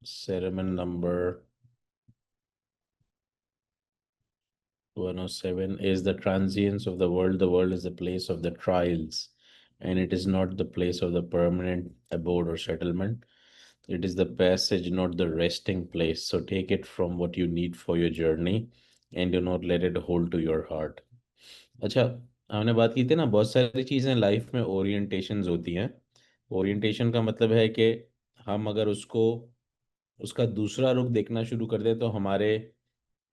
Sermon number 107 is the transience of the world. The world is the place of the trials, and it is not the place of the permanent abode or settlement. It is the passage, not the resting place. So take it from what you need for your journey and do not let it hold to your heart. अच्छा, हमने बात की थी ना, बहुत सारी चीज़ें life में ओरिएंटेशंस होती हैं। ओरिएंटेशन का मतलब है कि हम अगर उसको उसका दूसरा रुख देखना शुरू कर दें तो हमारे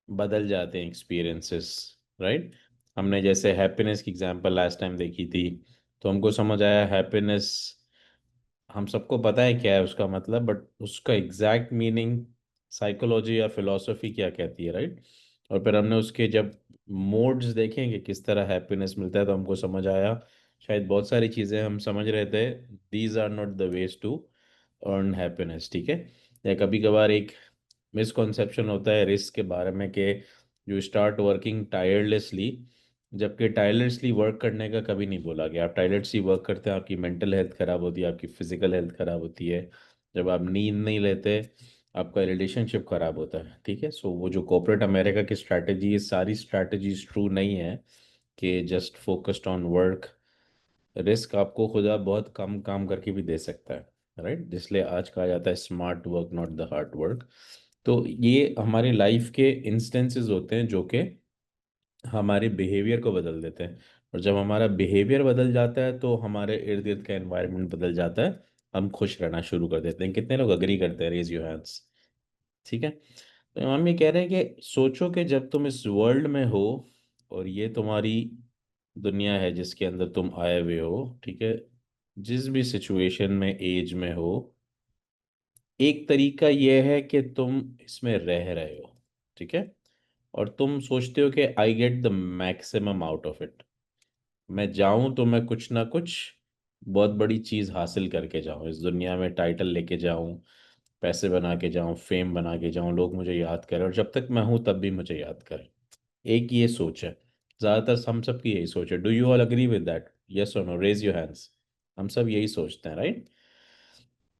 बदल जाते हैं एक्सपीरियंसेस। राइट। हमने जैसे हैप्पीनेस की एग्जांपल लास्ट टाइम देखी थी, तो हमको समझ आया हैप्पीनेस, हम सबको पता है क्या है उसका मतलब, बट उसका एग्जैक्ट मीनिंग साइकोलॉजी या फिलोसफी क्या कहती है। राइट। और फिर हमने उसके जब मोड्स देखें कि किस तरह हैप्पीनेस मिलता है, तो हमको समझ आया शायद बहुत सारी चीज़ें हम समझ रहे थे, these are not the ways to earn happiness. ठीक है। या कभी कभार एक मिसकॉन्सेप्शन होता है रिस्क के बारे में कि यू स्टार्ट वर्किंग टायरलेसली, जबकि टायरलेसली वर्क करने का कभी नहीं बोला गया। आप टायरलेसली वर्क करते हैं, आपकी मेंटल हेल्थ खराब होती है, आपकी फिजिकल हेल्थ खराब होती है। जब आप नींद नहीं लेते, आपका रिलेशनशिप खराब होता है। ठीक है। सो वो जो कॉर्पोरेट अमेरिका की स्ट्रैटेजी, ये सारी स्ट्रैटेजीज ट्रू नहीं है कि just focused on work. Risk आपको खुदा बहुत कम काम करके भी दे सकता है। राइट। इसलिए आज कहा जाता है smart work not the hard work. तो ये हमारी लाइफ के इंस्टेंसेस होते हैं जो कि हमारे बिहेवियर को बदल देते हैं। और जब हमारा बिहेवियर बदल जाता है तो हमारे इर्द गिर्द का एनवायरनमेंट बदल जाता है, हम खुश रहना शुरू कर देते हैं। कितने लोग अग्री करते हैं? Raise your hands. ठीक है। तो हम ये कह रहे हैं कि सोचो कि जब तुम इस वर्ल्ड में हो और ये तुम्हारी दुनिया है जिसके अंदर तुम आए हुए हो। ठीक है। जिस भी सिचुएशन में, एज में हो, एक तरीका यह है कि तुम इसमें रह रहे हो। ठीक है। और तुम सोचते हो कि I get the maximum out of it. मैं जाऊं तो मैं कुछ ना कुछ बहुत बड़ी चीज हासिल करके जाऊं इस दुनिया में, टाइटल लेके जाऊं, पैसे बना के जाऊं, फेम बना के जाऊं, लोग मुझे याद करें, और जब तक मैं हूं तब भी मुझे याद करें। एक ये सोच है। ज्यादातर हम सब की यही सोच है। Do you all agree with that? Yes और नो? Raise your hands. हम सब यही सोचते हैं, राइट।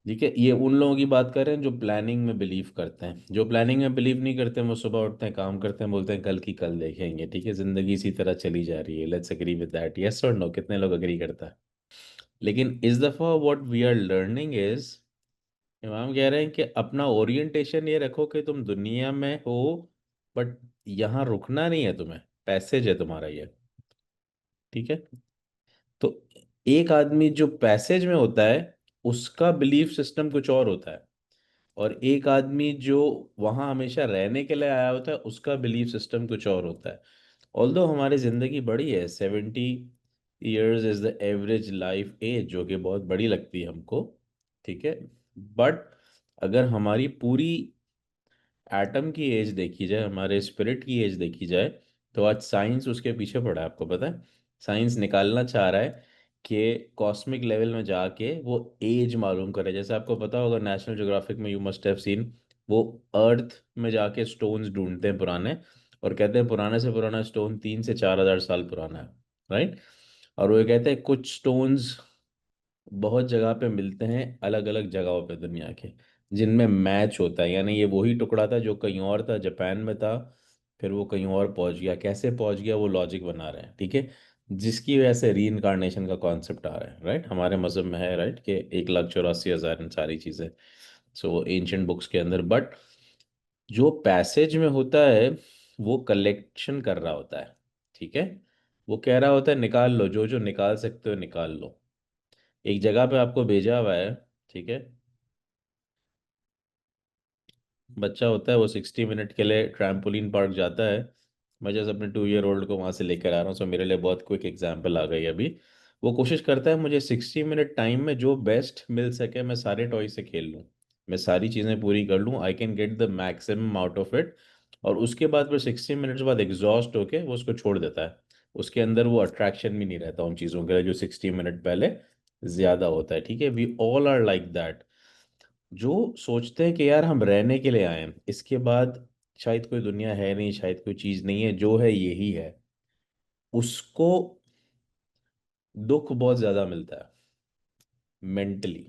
ठीक है। ये उन लोगों की बात कर रहे हैं जो प्लानिंग में बिलीव करते हैं। जो प्लानिंग में बिलीव नहीं करते हैं, वो सुबह उठते हैं, काम करते हैं, बोलते हैं कल की कल देखेंगे। ठीक है। जिंदगी इसी तरह चली जा रही है। Let's agree with that. Yes और नो? कितने लोग अग्री करता है? लेकिन इस दफा what we are learning is, इमाम कह रहे हैं कि अपना ओरिएंटेशन ये रखो कि तुम दुनिया में हो, बट यहाँ रुकना नहीं है तुम्हें, पैसेज है तुम्हारा ये। ठीक है। तो एक आदमी जो पैसेज में होता है, उसका बिलीफ सिस्टम कुछ और होता है। और एक आदमी जो वहां हमेशा रहने के लिए आया होता है, उसका बिलीफ सिस्टम कुछ और होता है। ऑल्दो हमारी जिंदगी बड़ी है, 70 years is the average life age, जो कि बहुत बड़ी लगती है हमको। ठीक है। बट अगर हमारी पूरी एटम की एज देखी जाए, हमारे स्पिरिट की एज देखी जाए, तो आज साइंस उसके पीछे पड़ा है। आपको पता है, साइंस निकालना चाह रहा है कि कॉस्मिक लेवल में जाके वो एज मालूम करे। जैसे आपको पता होगा, नेशनल ज्योग्राफिक में यू मस्ट हैव सीन, वो अर्थ में जाके स्टोन्स ढूंढते हैं पुराने, और कहते हैं पुराने से पुराना स्टोन 3 से 4 हज़ार साल पुराना है। राइट। और वो ये कहते हैं कुछ स्टोन्स बहुत जगह पे मिलते हैं, अलग अलग जगहों पे दुनिया के, जिनमें मैच होता है। यानी ये वही टुकड़ा था जो कहीं और था, जापान में था, फिर वो कहीं और पहुंच गया। कैसे पहुंच गया वो लॉजिक बना रहे हैं। ठीक है। जिसकी वजह से री इनकारनेशन का कॉन्सेप्ट आ रहा है। राइट। हमारे मजहब में है, राइट, कि 1,84,000 इन सारी चीज़ें, सो एंशियंट बुक्स के अंदर। बट जो पैसेज में होता है, वो कलेक्शन कर रहा होता है। ठीक है। वो कह रहा होता है निकाल लो, जो जो निकाल सकते हो निकाल लो। एक जगह पे आपको भेजा हुआ है। ठीक है। बच्चा होता है, वो 60 मिनट के लिए ट्रैम्पोलिन पार्क जाता है। मैं जैसे अपने 2 ईयर ओल्ड को वहां से लेकर आ रहा हूँ, सो मेरे लिए बहुत क्विक एग्जांपल आ गई अभी। वो कोशिश करता है मुझे 60 मिनट टाइम में जो बेस्ट मिल सके मैं सारे टॉय से खेल लूँ, मैं सारी चीज़ें पूरी कर लूँ, I can get the maximum out of it. और उसके बाद फिर 60 मिनट्स बाद एग्जॉस्ट होके वो उसको छोड़ देता है। उसके अंदर वो अट्रैक्शन भी नहीं रहता उन चीज़ों के लिए जो 60 मिनट पहले ज्यादा होता है। ठीक है। We all are like that. जो सोचते हैं कि यार हम रहने के लिए आए हैं, इसके बाद शायद कोई दुनिया है नहीं, शायद कोई चीज नहीं है, जो है यही है, उसको दुख बहुत ज्यादा मिलता है मेंटली।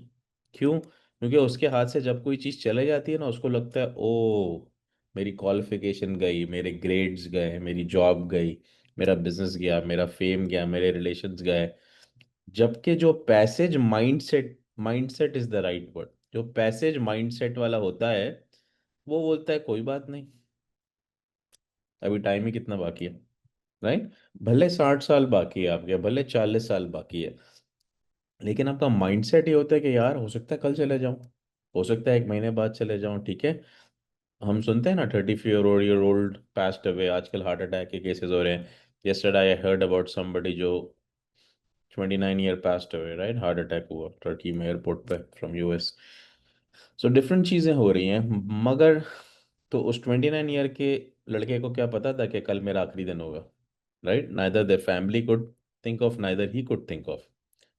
क्यों? क्योंकि उसके हाथ से जब कोई चीज़ चले जाती है ना, उसको लगता है ओ मेरी क्वालिफिकेशन गई, मेरे ग्रेड्स गए, मेरी जॉब गई, मेरा बिजनेस गया, मेरा फेम गया, मेरे रिलेशंस गए। जबकि जो passage mindset, mindset is the right word, जो पैसेज माइंडसेट वाला होता है वो बोलता है कोई बात नहीं, अभी टाइम ही कितना बाकी है, राइट। भले 60 साल बाकी है आपके, भले 40 साल बाकी है, लेकिन आपका माइंडसेट ये होता है कि यार हो सकता है कल चले जाऊं, हो सकता है 1 महीने बाद चले जाऊं, ठीक है। हम सुनते हैं ना 34 ईयर ओल्ड पास्ट अवे, आजकल हार्ट अटैक के केसेस हो रहे हैं। Yesterday I heard about somebody जो 29 year passed away, right, heart attack हुआ टर्की में एयरपोर्ट पे फ्रॉम यूएस। सो डिफरेंट चीज़ें हो रही हैं, मगर तो उस 29 ईयर के लड़के को क्या पता था कि कल मेरा आखिरी दिन होगा, right. Neither the family could think of, neither he could think of.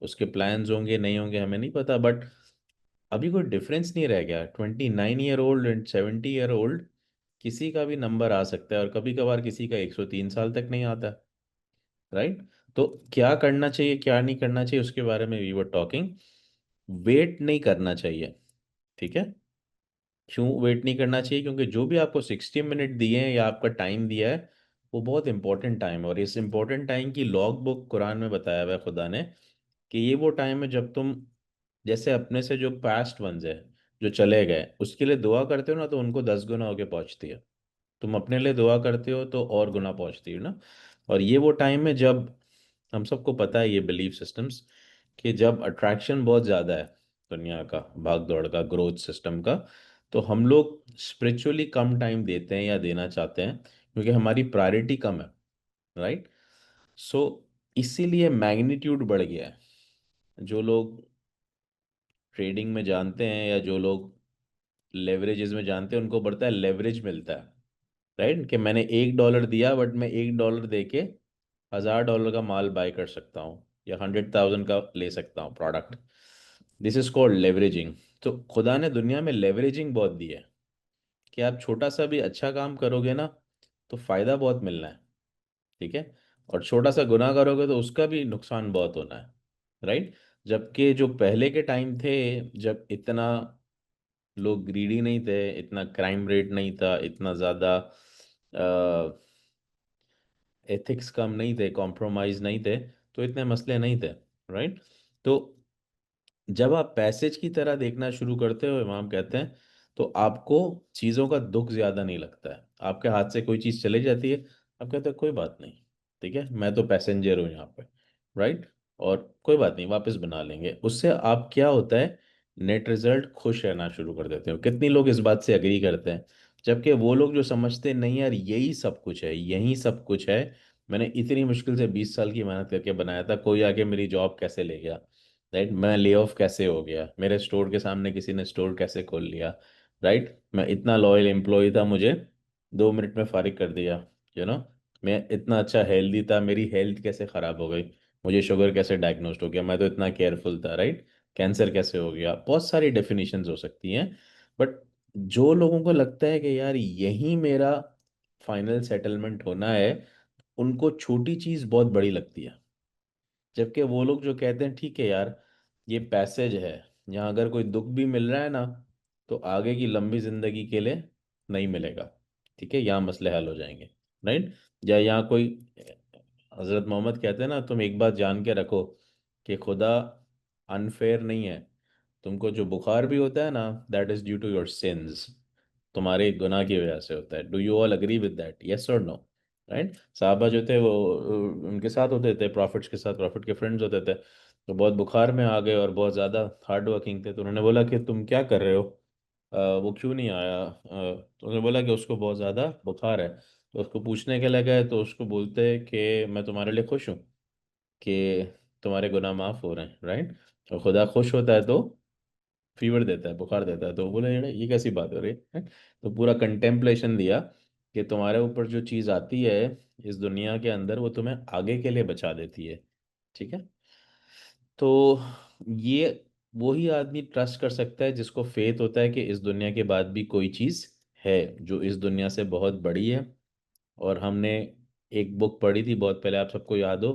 उसके प्लान्स होंगे नहीं होंगे हमें नहीं पता, बट अभी कोई डिफरेंस नहीं रह गया। 29 year old and 70 year old, किसी का भी नंबर आ सकता है, और कभी कभार किसी का 103 साल तक नहीं आता, राइट। तो क्या करना चाहिए क्या नहीं करना चाहिए उसके बारे में वी वर टॉकिंग। वेट नहीं करना चाहिए, ठीक है। क्यों वेट नहीं करना चाहिए? क्योंकि जो भी आपको 60 मिनट दिए हैं या आपका टाइम दिया है, वो बहुत इंपॉर्टेंट टाइम है। और इस इंपॉर्टेंट टाइम की लॉग बुक कुरान में बताया हुआ है खुदा ने, कि ये वो टाइम है जब तुम जैसे अपने से जो पास्ट वंस है, जो चले गए, उसके लिए दुआ करते हो ना, तो उनको 10 गुना होके पहुंचती है। तुम अपने लिए दुआ करते हो तो और गुना पहुंचती है ना। और ये वो टाइम है जब, हम सबको पता है ये बिलीफ सिस्टम्स, कि जब अट्रैक्शन बहुत ज़्यादा है दुनिया का, भाग दौड़ का, ग्रोथ सिस्टम का, तो हम लोग स्पिरिचुअली कम टाइम देते हैं या देना चाहते हैं, क्योंकि हमारी प्रायोरिटी कम है, राइट। सो इसीलिए मैग्नीट्यूड बढ़ गया है। जो लोग ट्रेडिंग में जानते हैं या जो लोग लेवरेजेस में जानते हैं, उनको बढ़ता है लेवरेज मिलता है, राइट। कि मैंने $1 दिया, बट मैं $1 दे के $1000 का माल बाय कर सकता हूँ, या 100,000 का ले सकता हूँ product. This is called leveraging. तो खुदा ने दुनिया में लेवरेजिंग बहुत दी है, कि आप छोटा सा भी अच्छा काम करोगे ना, तो फायदा बहुत मिलना है, ठीक है। और छोटा सा गुनाह करोगे तो उसका भी नुकसान बहुत होना है, राइट। जबकि जो पहले के टाइम थे, जब इतना लोग ग्रीडी नहीं थे, इतना क्राइम रेट नहीं था, इतना ज़्यादा एथिक्स कम नहीं थे, कॉम्प्रोमाइज नहीं थे, तो इतने मसले नहीं थे, राइट। तो जब आप पैसेज की तरह देखना शुरू करते हो, इमाम कहते हैं, तो आपको चीज़ों का दुख ज़्यादा नहीं लगता है। आपके हाथ से कोई चीज़ चली जाती है, आप कहते हैं कोई बात नहीं, ठीक है, मैं तो पैसेंजर हूँ यहाँ पे, राइट। और कोई बात नहीं, वापस बना लेंगे। उससे आप क्या होता है, नेट रिजल्ट खुश रहना शुरू कर देते हो। कितनी लोग इस बात से अग्री करते हैं? जबकि वो लोग जो समझते नहीं यार यही सब कुछ है, यही सब कुछ है, मैंने इतनी मुश्किल से 20 साल की मेहनत करके बनाया था, कोई आके मेरी जॉब कैसे ले गया, राइट। मैं ले ऑफ कैसे हो गया, मेरे स्टोर के सामने किसी ने स्टोर कैसे खोल लिया, राइट। मैं इतना लॉयल एम्प्लॉय था, मुझे 2 मिनट में फारिग कर दिया, यू नो। मैं इतना अच्छा हेल्दी था, मेरी हेल्थ कैसे ख़राब हो गई, मुझे शुगर कैसे डायग्नोस्ट हो गया, मैं तो इतना केयरफुल था, राइट। कैंसर कैसे हो गया, बहुत सारी डेफिनेशंस हो सकती हैं। बट जो लोगों को लगता है कि यार यही मेरा फाइनल सेटलमेंट होना है, उनको छोटी चीज़ बहुत बड़ी लगती है। जबकि वो लोग जो कहते हैं ठीक है यार, ये पैसेज है, यहाँ अगर कोई दुख भी मिल रहा है ना, तो आगे की लंबी जिंदगी के लिए नहीं मिलेगा, ठीक है, यहाँ मसले हल हो जाएंगे, राइट। या यहाँ कोई, हजरत मोहम्मद कहते हैं ना, तुम एक बात जान के रखो कि खुदा अनफेयर नहीं है। तुमको जो बुखार भी होता है ना, that is due to your sins, तुम्हारे गुनाह की वजह से होता है। Do you all agree with that, yes और नो, राइट। साहबा जो थे वो उनके साथ होते थे, प्रॉफिट्स के साथ, प्रॉफिट के फ्रेंड्स होते थे, तो बहुत बुखार में आ गए और बहुत ज़्यादा हार्ड वर्किंग थे, तो उन्होंने बोला कि तुम क्या कर रहे हो, वो क्यों नहीं आया, तो उन्होंने बोला कि उसको बहुत ज़्यादा बुखार है। तो उसको पूछने के लिए गए, तो उसको बोलते हैं कि मैं तुम्हारे लिए खुश हूँ कि तुम्हारे गुनाह माफ़ हो रहे हैं, राइट। और खुदा खुश होता है तो फीवर देता है, बुखार देता है। तो बोले ये कैसी बात हो रही है? तो पूरा कंटेम्पलेशन दिया कि तुम्हारे ऊपर जो चीज़ आती है इस दुनिया के अंदर, वो तुम्हें आगे के लिए बचा देती है, ठीक है। तो ये वही आदमी ट्रस्ट कर सकता है जिसको फेथ होता है कि इस दुनिया के बाद भी कोई चीज़ है जो इस दुनिया से बहुत बड़ी है। और हमने एक बुक पढ़ी थी बहुत पहले, आप सबको याद हो,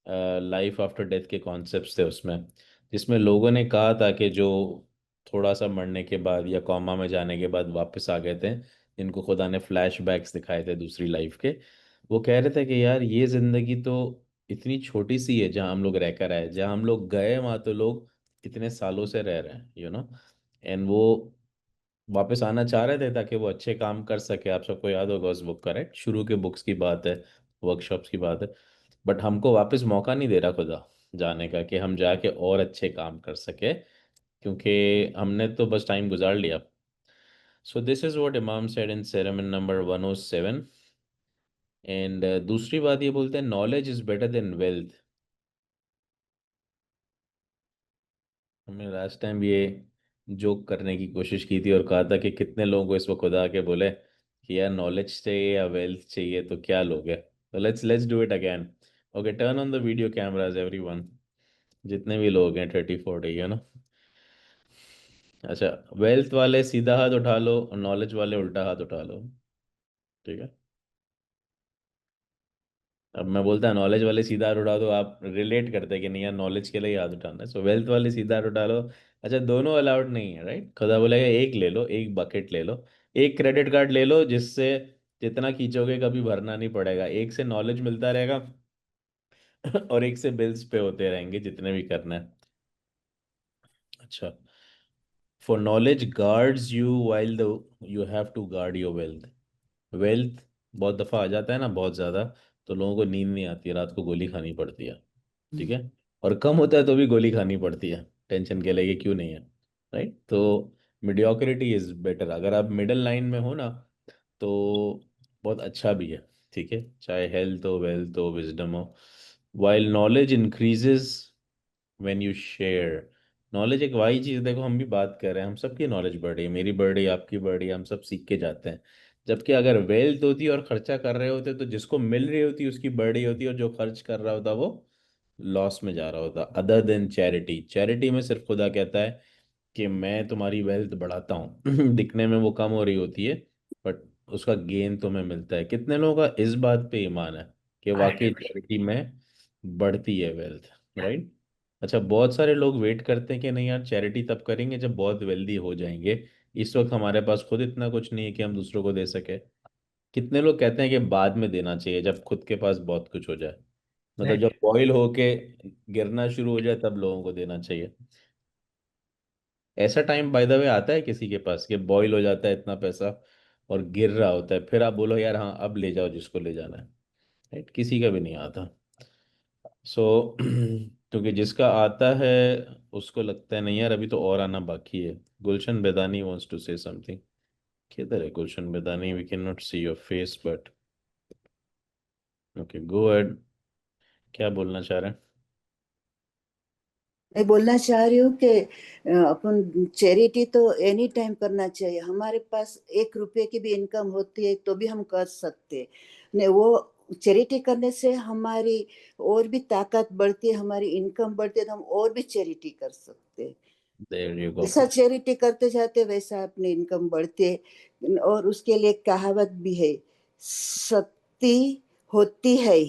लाइफ आफ्टर डेथ के कॉन्सेप्ट्स थे उसमें, जिसमें लोगों ने कहा था कि जो थोड़ा सा मरने के बाद या कॉमा में जाने के बाद वापस आ गए थे, जिनको खुदा ने फ्लैशबैक्स दिखाए थे दूसरी लाइफ के। वो कह रहे थे कि यार ये जिंदगी तो इतनी छोटी सी है जहाँ हम लोग रहकर आए, जहाँ हम लोग गए वहाँ तो लोग इतने सालों से रह रहे हैं, एंड वो वापस आना चाह रहे थे ताकि वो अच्छे काम कर सके। आप सबको याद होगा उस बुक का, राइट? शुरू के बुक्स की बात है, वर्कशॉप्स की बात है। बट हमको वापस मौका नहीं दे रहा खुदा जाने का, कि हम जाके और अच्छे काम कर सके, क्योंकि हमने तो बस टाइम गुजार लिया। सो दिस इज व्हाट इमाम said in sermon number 107। And दूसरी बात ये बोलते हैं, knowledge is better than wealth. हमने लास्ट टाइम ये जोक करने की कोशिश की थी और कहा था कि कितने लोगों को इस वक्त खुदा के बोले कि यार नॉलेज चाहिए या वेल्थ चाहिए तो क्या लोगे। तो let's do it again. Okay, turn on the video cameras everyone, जितने भी लोग हैं 30 40, अच्छा, वेल्थ वाले सीधा हाथ उठा लो और नॉलेज वाले उल्टा हाथ उठा लो। ठीक है, अब मैं बोलता है नॉलेज वाले सीधा हाथ उठा दो, आप रिलेट करते हैं कि नहीं यार नॉलेज के लिए ही हाथ उठाना है, सो वेल्थ वाले सीधा हाथ उठा लो। अच्छा, दोनों अलाउड नहीं है, राइट? खुदा बोलेगा एक ले लो, एक बकेट ले लो, एक क्रेडिट कार्ड ले लो, जिससे जितना खींचोगे कभी भरना नहीं पड़ेगा। एक से नॉलेज मिलता रहेगा और एक से बिल्स पे होते रहेंगे जितने भी करना है। अच्छा, for knowledge guards you while the you have to guard your wealth. Wealth बहुत दफ़ा आ जाता है ना बहुत ज़्यादा, तो लोगों को नींद नहीं आती है, रात को गोली खानी पड़ती है। ठीक है, और कम होता है तो भी गोली खानी पड़ती है टेंशन के लिए कि क्यों नहीं है, राइट? तो मीडियोक्रिटी इज़ बेटर। अगर आप मिडल लाइन में हो ना, तो बहुत अच्छा भी है। ठीक है, चाहे हेल्थ हो, वेल्थ हो, विजडम हो। While knowledge increases when you share. Knowledge एक वही चीज़, देखो हम भी बात कर रहे हैं, हम सबकी नॉलेज बढ़ रही है, मेरी बढ़ रही है, आपकी बढ़ रही है, हम सब सीख के जाते हैं। जबकि अगर वेल्थ होती और खर्चा कर रहे होते तो जिसको मिल रही होती उसकी बढ़ रही होती, और जो खर्च कर रहा होता वो लॉस में जा रहा होता। अदर देन चैरिटी, चैरिटी में सिर्फ खुदा कहता है कि मैं तुम्हारी वेल्थ बढ़ाता हूँ दिखने में वो कम हो रही होती है, बट उसका गेन तुम्हें मिलता है। कितने लोगों का इस बात पे ईमान है कि वाकई चैरिटी में बढ़ती है वेल्थ, राइट? अच्छा, बहुत सारे लोग वेट करते हैं कि नहीं यार चैरिटी तब करेंगे जब बहुत वेल्दी हो जाएंगे, इस वक्त हमारे पास खुद इतना कुछ नहीं है कि हम दूसरों को दे सके। कितने लोग कहते हैं कि बाद में देना चाहिए जब खुद के पास बहुत कुछ हो जाए, मतलब जब बॉईल होके गिरना शुरू हो जाए तब लोगों को देना चाहिए। ऐसा टाइम बाय द वे आता है किसी के पास कि बॉईल हो जाता है इतना पैसा और गिर रहा होता है, फिर आप बोलो यार हाँ अब ले जाओ जिसको ले जाना है, राइट? किसी का भी नहीं आता। सो क्योंकि जिसका आता है उसको लगता है नहीं यार अभी तो और आना बाकी है। Gulshan Bedani wants to say something. किधर है Gulshan Bedani? We can not see your face but okay, go ahead. क्या बोलना चाह रहे हैं? मैं बोलना चाह रही हूँ कि अपन चैरिटी तो एनी टाइम करना चाहिए। हमारे पास 1 रुपए की भी इनकम होती है तो भी हम कर सकते नहीं। वो चैरिटी करने से हमारी और भी ताकत बढ़ती है, हमारी इनकम बढ़ती है, तो हम और भी चैरिटी कर सकते हैं। There you go. जैसा चैरिटी करते जाते वैसा अपनी इनकम बढ़ती है। और उसके लिए कहावत भी है, शक्ति होती है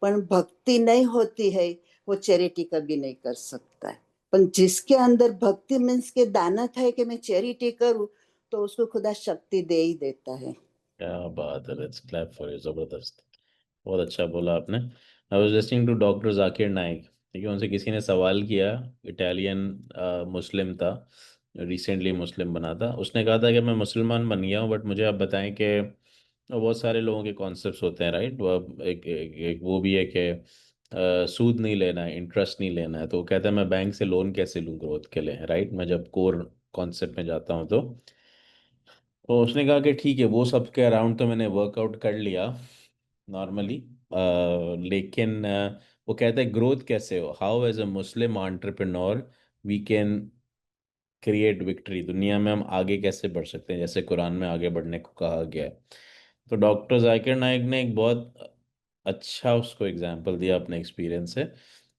पर भक्ति नहीं होती है, वो चैरिटी कभी नहीं कर सकता है। पर जिसके अंदर भक्ति मीन्स के दानत है कि मैं चैरिटी करूं, तो उसको खुदा शक्ति दे ही देता है। क्या बात है, लेट्स क्लैप फॉर यू, जबरदस्त। बहुत अच्छा बोला आपने। I was listening to doctor Zakir Naik. ठीक है, उनसे किसी ने सवाल किया, इटालियन मुस्लिम था, रिसेंटली मुस्लिम बना था। उसने कहा था कि मैं मुसलमान बन गया हूँ बट मुझे आप बताएं कि बहुत सारे लोगों के कॉन्सेप्ट्स होते हैं, राइट? वो एक वो भी है कि सूद नहीं लेना है, इंटरेस्ट नहीं लेना है। तो वो कहता है मैं बैंक से लोन कैसे लूँ ग्रोथ के लिए, राइट? मैं जब कोर कॉन्सेप्ट में जाता हूँ तो उसने कहा कि ठीक है वो सब के अराउंड तो मैंने वर्कआउट कर लिया नॉर्मली, लेकिन वो कहता है ग्रोथ कैसे हो, how as a Muslim entrepreneur we can create victory, दुनिया में हम आगे कैसे बढ़ सकते हैं जैसे कुरान में आगे बढ़ने को कहा गया है। तो डॉक्टर जाकिर नाइक ने एक बहुत अच्छा उसको एग्जाम्पल दिया अपने एक्सपीरियंस से,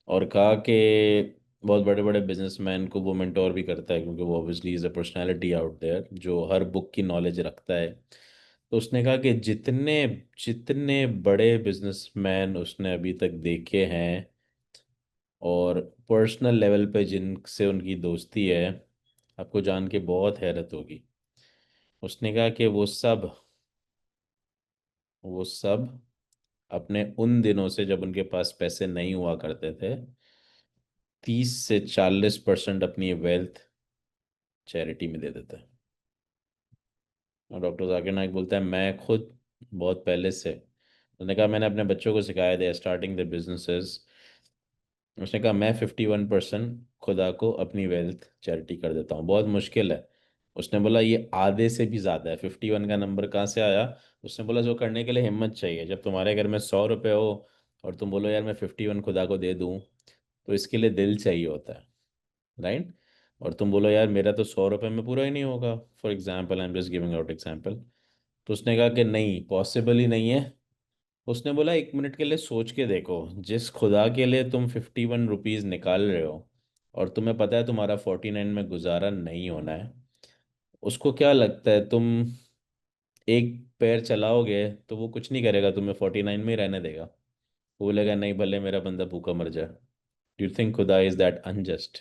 और कहा कि बहुत बड़े बड़े बिजनेसमैन को वो मेंटोर भी करता है क्योंकि वो obviously is a personality out there जो हर बुक की नॉलेज रखता है। तो उसने कहा कि जितने जितने बड़े बिजनेसमैन उसने अभी तक देखे हैं और पर्सनल लेवल पे जिनसे उनकी दोस्ती है, आपको जान के बहुत हैरत होगी। उसने कहा कि वो सब अपने उन दिनों से, जब उनके पास पैसे नहीं हुआ करते थे, 30 से 40% अपनी वेल्थ चैरिटी में दे देते हैं। और डॉक्टर जाकिर नाइक बोलता है, मैं खुद बहुत पहले से, उसने कहा मैंने अपने बच्चों को सिखाया, दे स्टार्टिंग द बिजनेसेस, उसने कहा मैं 51% खुदा को अपनी वेल्थ चैरिटी कर देता हूँ, बहुत मुश्किल है। उसने बोला ये आधे से भी ज़्यादा है, 51 का नंबर कहाँ से आया? उसने बोला जो करने के लिए हिम्मत चाहिए। जब तुम्हारे घर में 100 रुपये हो और तुम बोलो यार मैं 51 खुदा को दे दूँ, तो इसके लिए दिल चाहिए होता है, राइट? और तुम बोलो यार मेरा तो 100 रुपये में पूरा ही नहीं होगा, for example, I am just giving out example. तो उसने कहा कि नहीं, पॉसिबल ही नहीं है। उसने बोला 1 मिनट के लिए सोच के देखो, जिस खुदा के लिए तुम 51 रुपीज निकाल रहे हो और तुम्हें पता है तुम्हारा 49 में गुजारा नहीं होना है, उसको क्या लगता है तुम एक पैर चलाओगे तो वो कुछ नहीं करेगा, तुम्हें 49 में ही रहने देगा? वो बोलेगा नहीं, भले मेरा बंदा भूखा मर जाए। डू यू थिंक खुदा इज दैट अनजस्ट?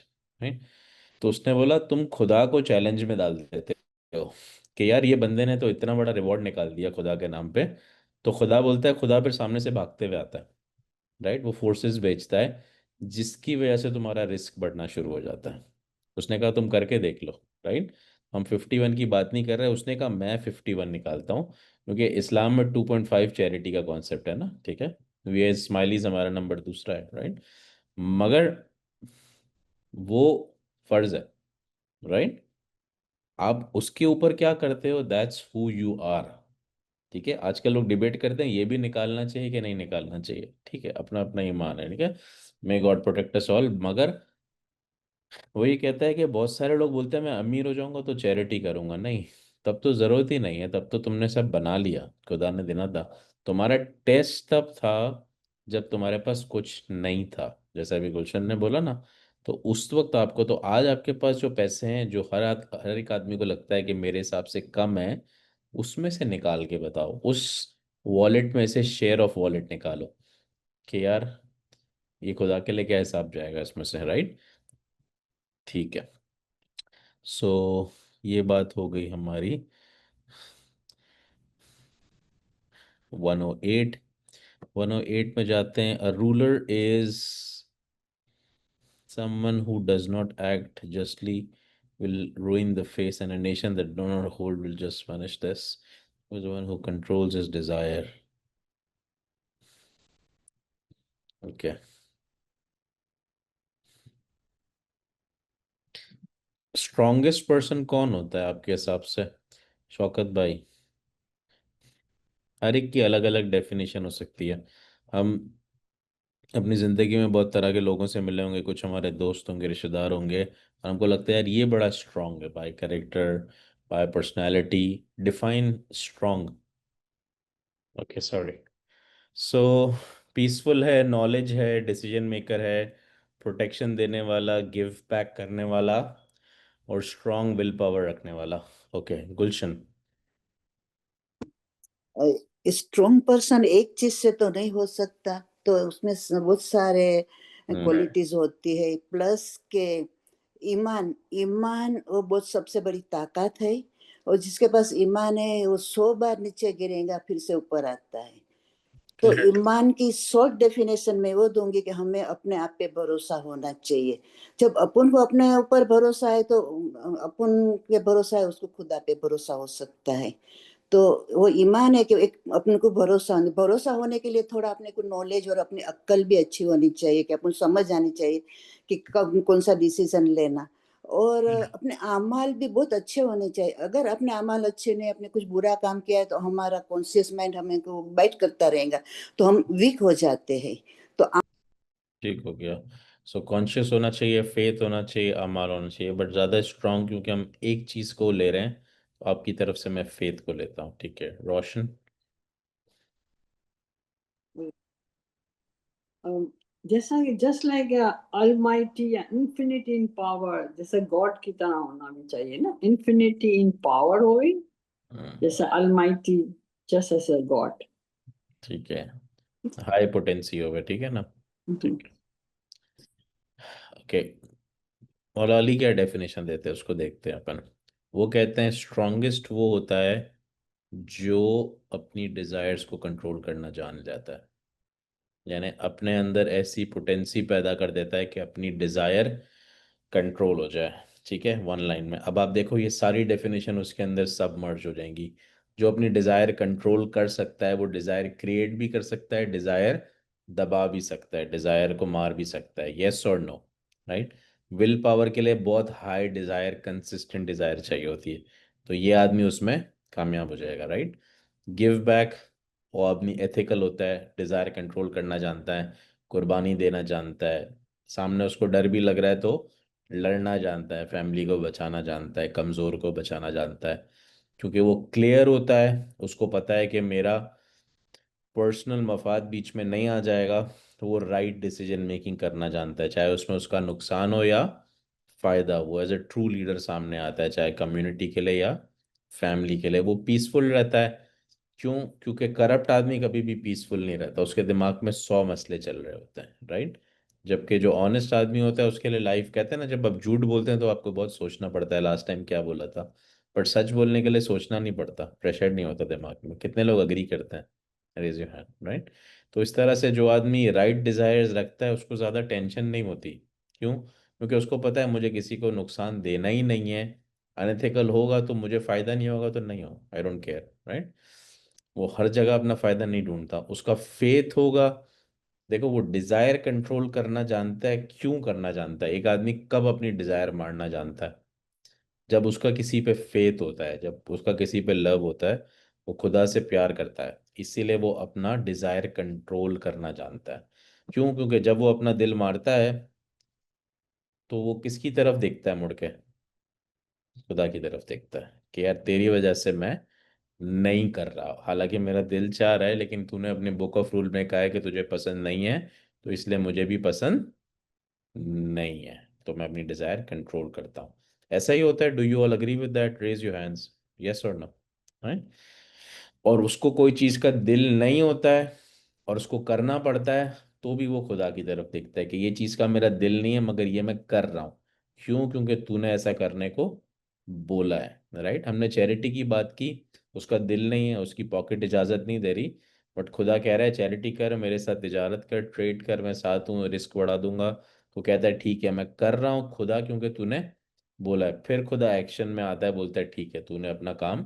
तो उसने बोला तुम खुदा को चैलेंज में डाल देते हो कि यार ये बंदे ने तो इतना बड़ा रिवॉर्ड निकाल दिया खुदा के नाम पे। तो खुदा बोलता है, खुदा फिर सामने से भागते हुए आता है, राइट? वो फोर्सेस भेजता है जिसकी वजह से तुम्हारा रिस्क बढ़ना शुरू हो जाता है। उसने कहा तुम करके देख लो, राइट? हम 51 की बात नहीं कर रहे। उसने कहा मैं 51 निकालता हूँ, क्योंकि इस्लाम में 2.5 चैरिटी का कॉन्सेप्ट है ना, ठीक है? वी स्माइलीज हमारा नंबर दूसरा है, राइट? मगर वो फर्ज है, राइट? आप उसके ऊपर क्या करते हो, दैट्स हु यू आर। ठीक है, आजकल लोग डिबेट करते हैं ये भी निकालना चाहिए कि नहीं निकालना चाहिए, ठीक है, अपना अपना ईमान है, ठीक है। May God protect us all. मगर वो ये कहता है कि बहुत सारे लोग बोलते हैं मैं अमीर हो जाऊंगा तो चैरिटी करूंगा। नहीं, तब तो जरूरत ही नहीं है, तब तो तुमने सब बना लिया, खुदा ने देना था। तुम्हारा टेस्ट तब था जब तुम्हारे पास कुछ नहीं था, जैसा अभी गुलशन ने बोला ना। तो उस वक्त आपको, तो आज आपके पास जो पैसे हैं, जो हर एक आदमी को लगता है कि मेरे हिसाब से कम है, उसमें से निकाल के बताओ, उस वॉलेट में से शेयर ऑफ वॉलेट निकालो कि यार ये खुदा के लिए क्या हिसाब जाएगा इसमें से, राइट? ठीक है। सो ये बात हो गई हमारी 108। 108 में जाते हैं। A ruler is someone who does not act justly will ruin the face, and a nation that do not hold will just punish this. Who's the one who controls his desire? Okay. Strongest person कौन होता है आपके हिसाब से, शौकत भाई? हर एक की अलग अलग डेफिनेशन हो सकती है। हम अपनी ज़िंदगी में बहुत तरह के लोगों से मिले होंगे, कुछ हमारे दोस्त होंगे, रिश्तेदार होंगे, और हमको लगता है यार ये बड़ा स्ट्रांग है, by character, by personality. Define strong. Okay, sorry. So peaceful है, नॉलेज है, डिसीजन मेकर है, प्रोटेक्शन देने वाला, गिव बैक करने वाला, और स्ट्रांग विल पावर रखने वाला। ओके, गुलशन। स्ट्रोंग पर्सन एक चीज से तो नहीं हो सकता, तो उसमें बहुत सारे क्वालिटीज होती है, प्लस के ईमान। ईमान वो बहुत सबसे बड़ी ताकत है, और जिसके पास ईमान है वो 100 बार नीचे गिरेगा फिर से ऊपर आता है। तो ईमान की शॉर्ट डेफिनेशन में वो दूंगी कि हमें अपने आप पे भरोसा होना चाहिए। जब अपन को अपने ऊपर भरोसा है तो अपन पे भरोसा है, उसको खुदा पे भरोसा हो सकता है। तो वो ईमान है कि एक अपने को भरोसा होने के लिए थोड़ा अपने को नॉलेज और अपनी अक्ल भी अच्छी होनी चाहिए, कि अपन समझ आनी चाहिए कि कब कौन सा डिसीजन लेना। और अपने अमाल भी बहुत अच्छे होने चाहिए। अगर अपने अमाल अच्छे नहीं, अपने कुछ बुरा काम किया है, तो हमारा कॉन्शियस माइंड हमें को बाइट करता रहेगा, तो हम वीक हो जाते हैं। तो ठीक हो गया। सो कॉन्शियस होना चाहिए, फेथ होना चाहिए, अमाल होना चाहिए, बट ज़्यादा स्ट्रांग क्योंकि हम एक चीज़ को ले रहे हैं, तो आपकी तरफ से मैं फेथ को लेता हूँ, ठीक है, रोशन। um, जैसा जस्ट लाइक अलमाइटी या इन्फिनिटी इन पावर, जैसे गॉड की तरह होना भी चाहिए ना, इन्फिनिटी इन पावर हो, जैसे अलमाइटी, जैसे ऐसे गॉड। ठीक है, हाई पोटेंसी होगा, ठीक है ना? ठीक है। ओके, मौलाली क्या डेफिनेशन देते हैं उसको देखते हैं अपन। वो कहते हैं स्ट्रॉन्गेस्ट वो होता है जो अपनी डिजायर्स को कंट्रोल करना जान जाता है, यानी अपने अंदर ऐसी पोटेंसी पैदा कर देता है कि अपनी डिजायर कंट्रोल हो जाए। ठीक है, वन लाइन में अब आप देखो ये सारी डेफिनेशन उसके अंदर सब मर्ज हो जाएंगी। जो अपनी डिजायर कंट्रोल कर सकता है वो डिजायर क्रिएट भी कर सकता है, डिजायर दबा भी सकता है, डिजायर को मार भी सकता है, यस और नो, राइट। विल पावर के लिए बहुत हाई डिजायर, कंसिस्टेंट डिजायर चाहिए होती है, तो ये आदमी उसमें कामयाब हो जाएगा, राइट। गिव बैक, वो आदमी एथिकल होता है, डिजायर कंट्रोल करना जानता है, कुर्बानी देना जानता है, सामने उसको डर भी लग रहा है तो लड़ना जानता है, फैमिली को बचाना जानता है, कमज़ोर को बचाना जानता है, क्योंकि वो क्लियर होता है, उसको पता है कि मेरा पर्सनल मफाद बीच में नहीं आ जाएगा, तो वो राइट डिसीजन मेकिंग करना जानता है, चाहे उसमें उसका नुकसान हो या फायदा। वो एज ए ट्रू लीडर सामने आता है, चाहे कम्युनिटी के लिए या फैमिली के लिए, वो पीसफुल रहता है। क्यों? क्योंकि करप्ट आदमी कभी भी पीसफुल नहीं रहता, उसके दिमाग में 100 मसले चल रहे होते हैं, राइट। जबकि जो ऑनेस्ट आदमी होता है उसके लिए लाइफ, कहते हैं ना, जब आप झूठ बोलते हैं तो आपको बहुत सोचना पड़ता है लास्ट टाइम क्या बोला था, पर सच बोलने के लिए सोचना नहीं पड़ता, प्रेशर नहीं होता दिमाग में। कितने लोग अग्री करते हैं? Raise your hand, right. तो इस तरह से जो आदमी राइट डिजायर्स रखता है उसको ज़्यादा टेंशन नहीं होती। क्यों? क्योंकि उसको पता है मुझे किसी को नुकसान देना ही नहीं है, अनएथिकल होगा तो मुझे फायदा नहीं होगा तो नहीं हो, आई डोंट केयर, राइट। वो हर जगह अपना फायदा नहीं ढूंढता, उसका फेथ होगा। देखो वो डिजायर कंट्रोल करना जानता है, क्यों करना जानता है? एक आदमी कब अपनी डिजायर मारना जानता है? जब उसका किसी पे फेथ होता है, जब उसका किसी पे लव होता है, वो खुदा से प्यार करता है, इसीलिए वो अपना डिजायर कंट्रोल करना जानता है। क्यों? क्योंकि जब वो अपना दिल मारता है तो वो किसकी तरफ देखता है मुड़ के? खुदा की तरफ देखता है कि यार तेरी वजह से मैं नहीं कर रहा, हालांकि मेरा दिल चाह रहा है, लेकिन तूने अपने बुक ऑफ रूल में कहा है कि तुझे पसंद नहीं है, तो इसलिए मुझे भी पसंद नहीं है, तो मैं अपनी डिजायर कंट्रोल करता हूँ। ऐसा ही होता है। Do you all agree with that? Raise your hands, yes और नो, राइट। और उसको कोई चीज का दिल नहीं होता है और उसको करना पड़ता है, तो भी वो खुदा की तरफ देखता है कि ये चीज का मेरा दिल नहीं है मगर ये मैं कर रहा हूँ। क्यों? क्योंकि तूने ऐसा करने को बोला है, राइट। हमने चैरिटी की बात की, उसका दिल नहीं है, उसकी पॉकेट इजाजत नहीं दे रही, बट खुदा कह रहा है चैरिटी कर, मेरे साथ तिजारत कर, ट्रेड कर, मैं साथ हूँ, रिस्क बढ़ा दूंगा। तो कहता है ठीक है मैं कर रहा हूँ खुदा, क्योंकि तूने बोला है। फिर खुदा एक्शन में आता है, बोलता है ठीक है तूने अपना काम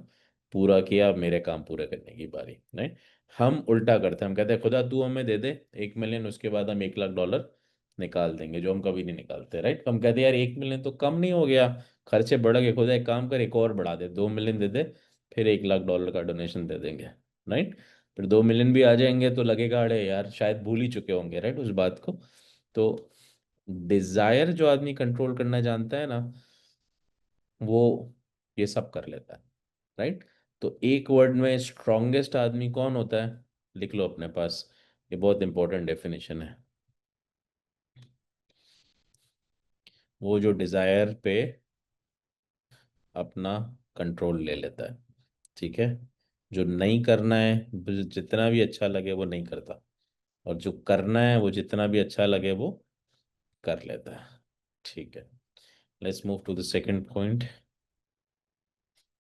पूरा किया, अब मेरे काम पूरे करने की बारी, नहीं। हम उल्टा करते हैं, हम कहते हैं खुदा तू हमें दे दे 1 मिलियन, उसके बाद हम 1 लाख डॉलर निकाल देंगे, जो हम कभी नहीं निकालते, राइट। हम कहते हैं यार 1 मिलियन तो कम नहीं हो गया, खर्चे बढ़ गए, खुदा एक काम कर एक और बढ़ा दे, 2 मिलियन दे दे, फिर 1 लाख डॉलर का डोनेशन दे देंगे, राइट। फिर 2 मिलियन भी आ जाएंगे तो लगेगा अरे यार शायद भूल ही चुके होंगे, राइट, उस बात को। तो डिजायर जो आदमी कंट्रोल करना जानता है ना, वो ये सब कर लेता है, राइट। तो एक वर्ड में स्ट्रॉन्गेस्ट आदमी कौन होता है? लिख लो अपने पास, ये बहुत इंपॉर्टेंट डेफिनेशन है। वो जो डिजायर पे अपना कंट्रोल ले लेता है, ठीक है। जो नहीं करना है, जितना भी अच्छा लगे वो नहीं करता, और जो करना है वो जितना भी अच्छा लगे वो कर लेता है, ठीक है। Let's move to the second point.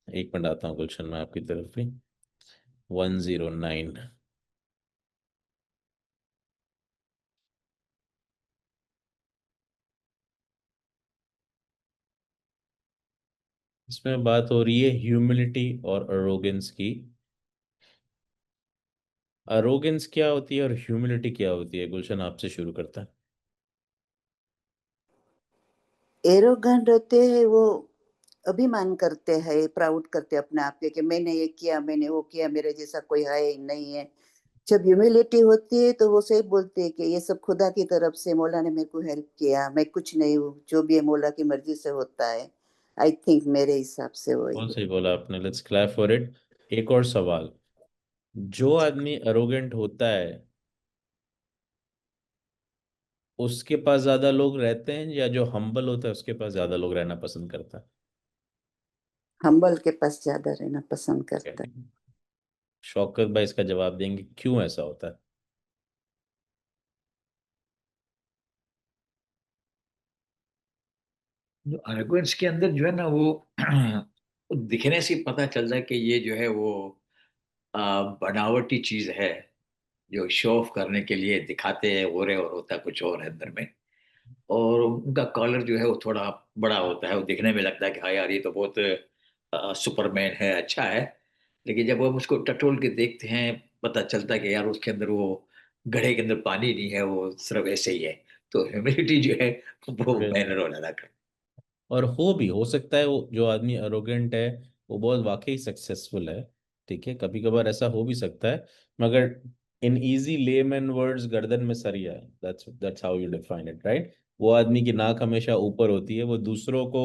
1 minute आता हूँ गुलशन में आपकी तरफ भी। 109। इसमें बात हो रही है ह्यूमिलिटी और अरोगेंस की। अरोगेंस क्या होती है और ह्यूमिलिटी क्या होती है? गुलशन आपसे शुरू करता है। एरोगेंट रहते हैं वो, अभिमान करते हैं, प्राउड करते हैं अपने आप के कि मैंने ये किया, मैंने वो किया, मेरे जैसा कोई है ही नहीं है। जब ह्यूमिलिटी होती है तो वो सही बोलते हैं कि ये सब खुदा की तरफ से, मौला ने मेरे को हेल्प किया, मैं कुछ नहीं हूँ, जो भी है मौला की मर्जी से होता है। आई थिंक मेरे हिसाब से वही बहुत है। सही बोला आपने, लेट्स क्लैप फॉर इट। एक और सवाल। जो आदमी अरोगेंट होता है उसके पास ज्यादा लोग रहते हैं, या जो हम्बल होता है उसके पास ज्यादा लोग रहना पसंद करता हम्बल के पास ज्यादा रहना पसंद करता है? शौकत भाई इसका जवाब देंगे क्यों ऐसा होता है? जो आर्गुमेंट्स के अंदर जो है ना वो वो दिखने से ही पता चलता है कि ये जो है वो बनावटी चीज है, जो शो ऑफ करने के लिए दिखाते हैं हो रहे और होता कुछ और है अंदर में। और उनका कॉलर जो है वो थोड़ा बड़ा होता है, वो दिखने में लगता है कि हाँ यार ये तो बहुत सुपरमैन है, अच्छा है। लेकिन जब हम उसको टटोल के देखते हैं पता चलता है कि यार उसके अंदर वो घड़े के अंदर पानी नहीं है, वो सिर्फ ऐसे ही है। तो ह्यूमिडिटी जो है वो मेन बिल्कुल। रोल अदा करती और भी हो सकता है वो जो आदमी अरोगेंट है वो बहुत वाकई सक्सेसफुल है, ठीक है, कभी कभार ऐसा हो भी सकता है, मगर इन इजी लेमैन वर्ड्स गर्दन में सरिया है, that's how you define it, right. वो आदमी की नाक हमेशा ऊपर होती है, वो दूसरों को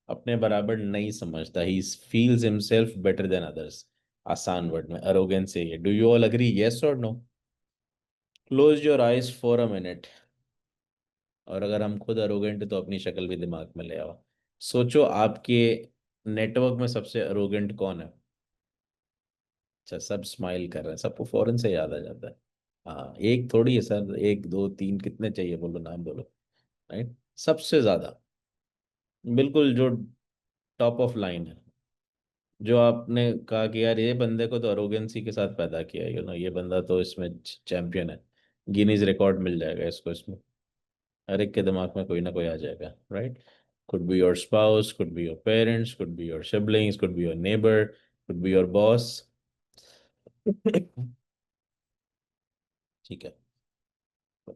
अपने बराबर नहीं समझता, he feels himself better than others. आसान वर्ड में अरोगेंस है ये। Do you all agree, yes और no? Close your eyes for a minute. और अगर हम खुद अरोगेंट है तो अपनी शक्ल भी दिमाग में ले आओ। सोचो आपके नेटवर्क में सबसे अरोगेंट कौन है? अच्छा, सब स्माइल कर रहे हैं, सबको फौरन से याद आ जाता है। हाँ, एक थोड़ी है सर, एक दो तीन कितने चाहिए, बोलो, नाम बोलो। राइट, सबसे ज्यादा, बिल्कुल जो टॉप ऑफ लाइन है, जो आपने कहा कि यार ये बंदे को तो अरोगेंसी के साथ पैदा किया है, ये बंदा तो इसमें चैंपियन है, गिनीज रिकॉर्ड मिल जाएगा इसको इसमें। हर एक के दिमाग में कोई ना कोई आ जाएगा, right. Could be your spouse, could be your parents, could be your siblings, could be your neighbour, could be your boss. ठीक है।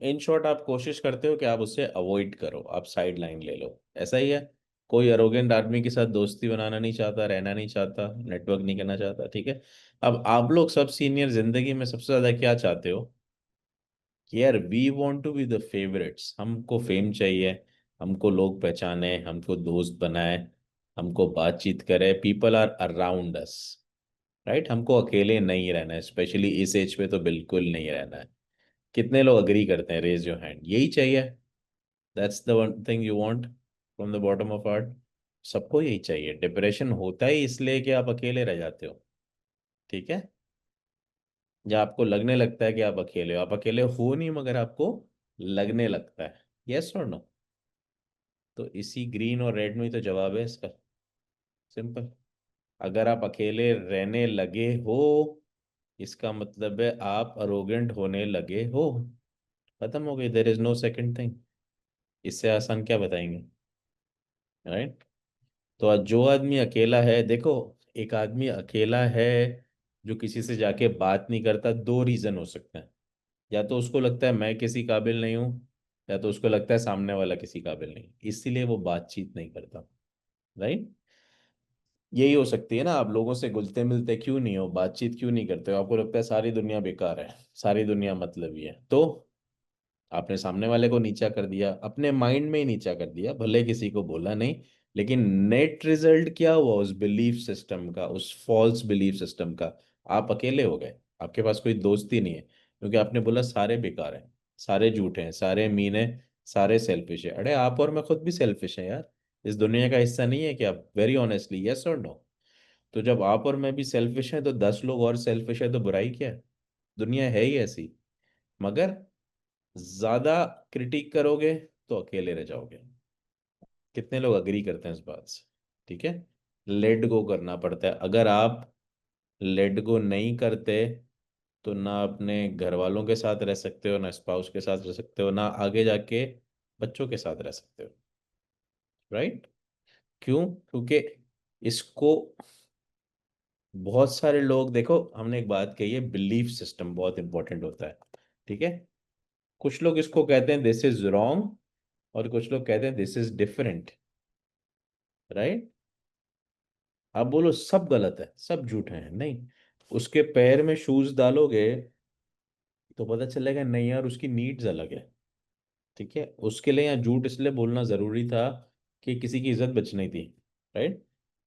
इन शॉर्ट आप कोशिश करते हो कि आप उससे अवॉइड करो, आप साइड लाइन ले लो, ऐसा ही है। कोई अरोगेंट आदमी के साथ दोस्ती बनाना नहीं चाहता, रहना नहीं चाहता, नेटवर्क नहीं करना चाहता, ठीक है। अब आप लोग सब सीनियर जिंदगी में सबसे ज्यादा क्या चाहते हो कि यार we want to be the favourites, हमको फेम चाहिए, हमको लोग पहचाने, हमको दोस्त बनाए, हमको बातचीत करे, people are around us, right. हमको अकेले नहीं रहना है, स्पेशली इस एज पे तो बिल्कुल नहीं रहना है। कितने लोग अग्री करते हैं, रेज योर हैंड, यही चाहिए? That's the one thing you want from the bottom of heart? सबको यही चाहिए। डिप्रेशन होता ही इसलिए कि आप अकेले रह जाते हो, ठीक है। या आपको लगने लगता है कि आप अकेले हो, आप अकेले हो नहीं मगर आपको लगने लगता है, यस और नो? तो इसी ग्रीन और रेड में ही तो जवाब है इसका, सिंपल। अगर आप अकेले रहने लगे हो, इसका मतलब है आप अरोगेंट होने लगे हो। खत्म हो गई, there is no second thing. इससे आसान क्या बताएंगे, राइट। तो आज जो आदमी अकेला है, देखो, एक आदमी अकेला है जो किसी से जाके बात नहीं करता, दो रीजन हो सकते हैं। या तो उसको लगता है मैं किसी काबिल नहीं हूँ, या तो उसको लगता है सामने वाला किसी काबिल नहीं, इसीलिए वो बातचीत नहीं करता, राइट। यही हो सकती है ना, आप लोगों से घुलते मिलते क्यों नहीं हो, बातचीत क्यों नहीं करते हो? आपको लगता है सारी दुनिया बेकार है, सारी दुनिया मतलबी है, तो आपने सामने वाले को नीचा कर दिया, अपने माइंड में ही नीचा कर दिया, भले किसी को बोला नहीं। लेकिन नेट रिजल्ट क्या हुआ उस बिलीफ सिस्टम का, उस फॉल्स बिलीफ सिस्टम का? आप अकेले हो गए, आपके पास कोई दोस्ती नहीं है, क्योंकि आपने बोला सारे बेकार हैं, सारे झूठे हैं, सारे मीन है, सारे सेल्फिश है। अरे आप और मैं खुद भी सेल्फिश है यार, इस दुनिया का हिस्सा नहीं है क्या? वेरी ऑनेस्टली, यस और नो? तो जब आप और मैं भी सेल्फिश हैं तो 10 लोग और सेल्फिश है, तो बुराई क्या है? दुनिया है ही ऐसी। मगर ज्यादा क्रिटिक करोगे तो अकेले रह जाओगे। कितने लोग अग्री करते हैं इस बात से? ठीक है। लेट गो करना पड़ता है, अगर आप लेट गो नहीं करते तो ना अपने घर वालों के साथ रह सकते हो, ना स्पाउस के साथ रह सकते हो, ना आगे जाके बच्चों के साथ रह सकते हो, राइट। क्यों? क्योंकि इसको बहुत सारे लोग, देखो हमने एक बात कही है, बिलीफ सिस्टम बहुत इंपॉर्टेंट होता है, ठीक है। कुछ लोग इसको कहते हैं दिस इज रॉन्ग, और कुछ लोग कहते हैं दिस इज डिफरेंट, राइट। आप बोलो सब गलत है, सब झूठे हैं, नहीं। उसके पैर में शूज डालोगे तो पता चलेगा नहीं यार, उसकी नीड्स अलग है, ठीक है। उसके लिए यहाँ झूठ इसलिए बोलना जरूरी था कि किसी की इज्जत बचनी थी, राइट।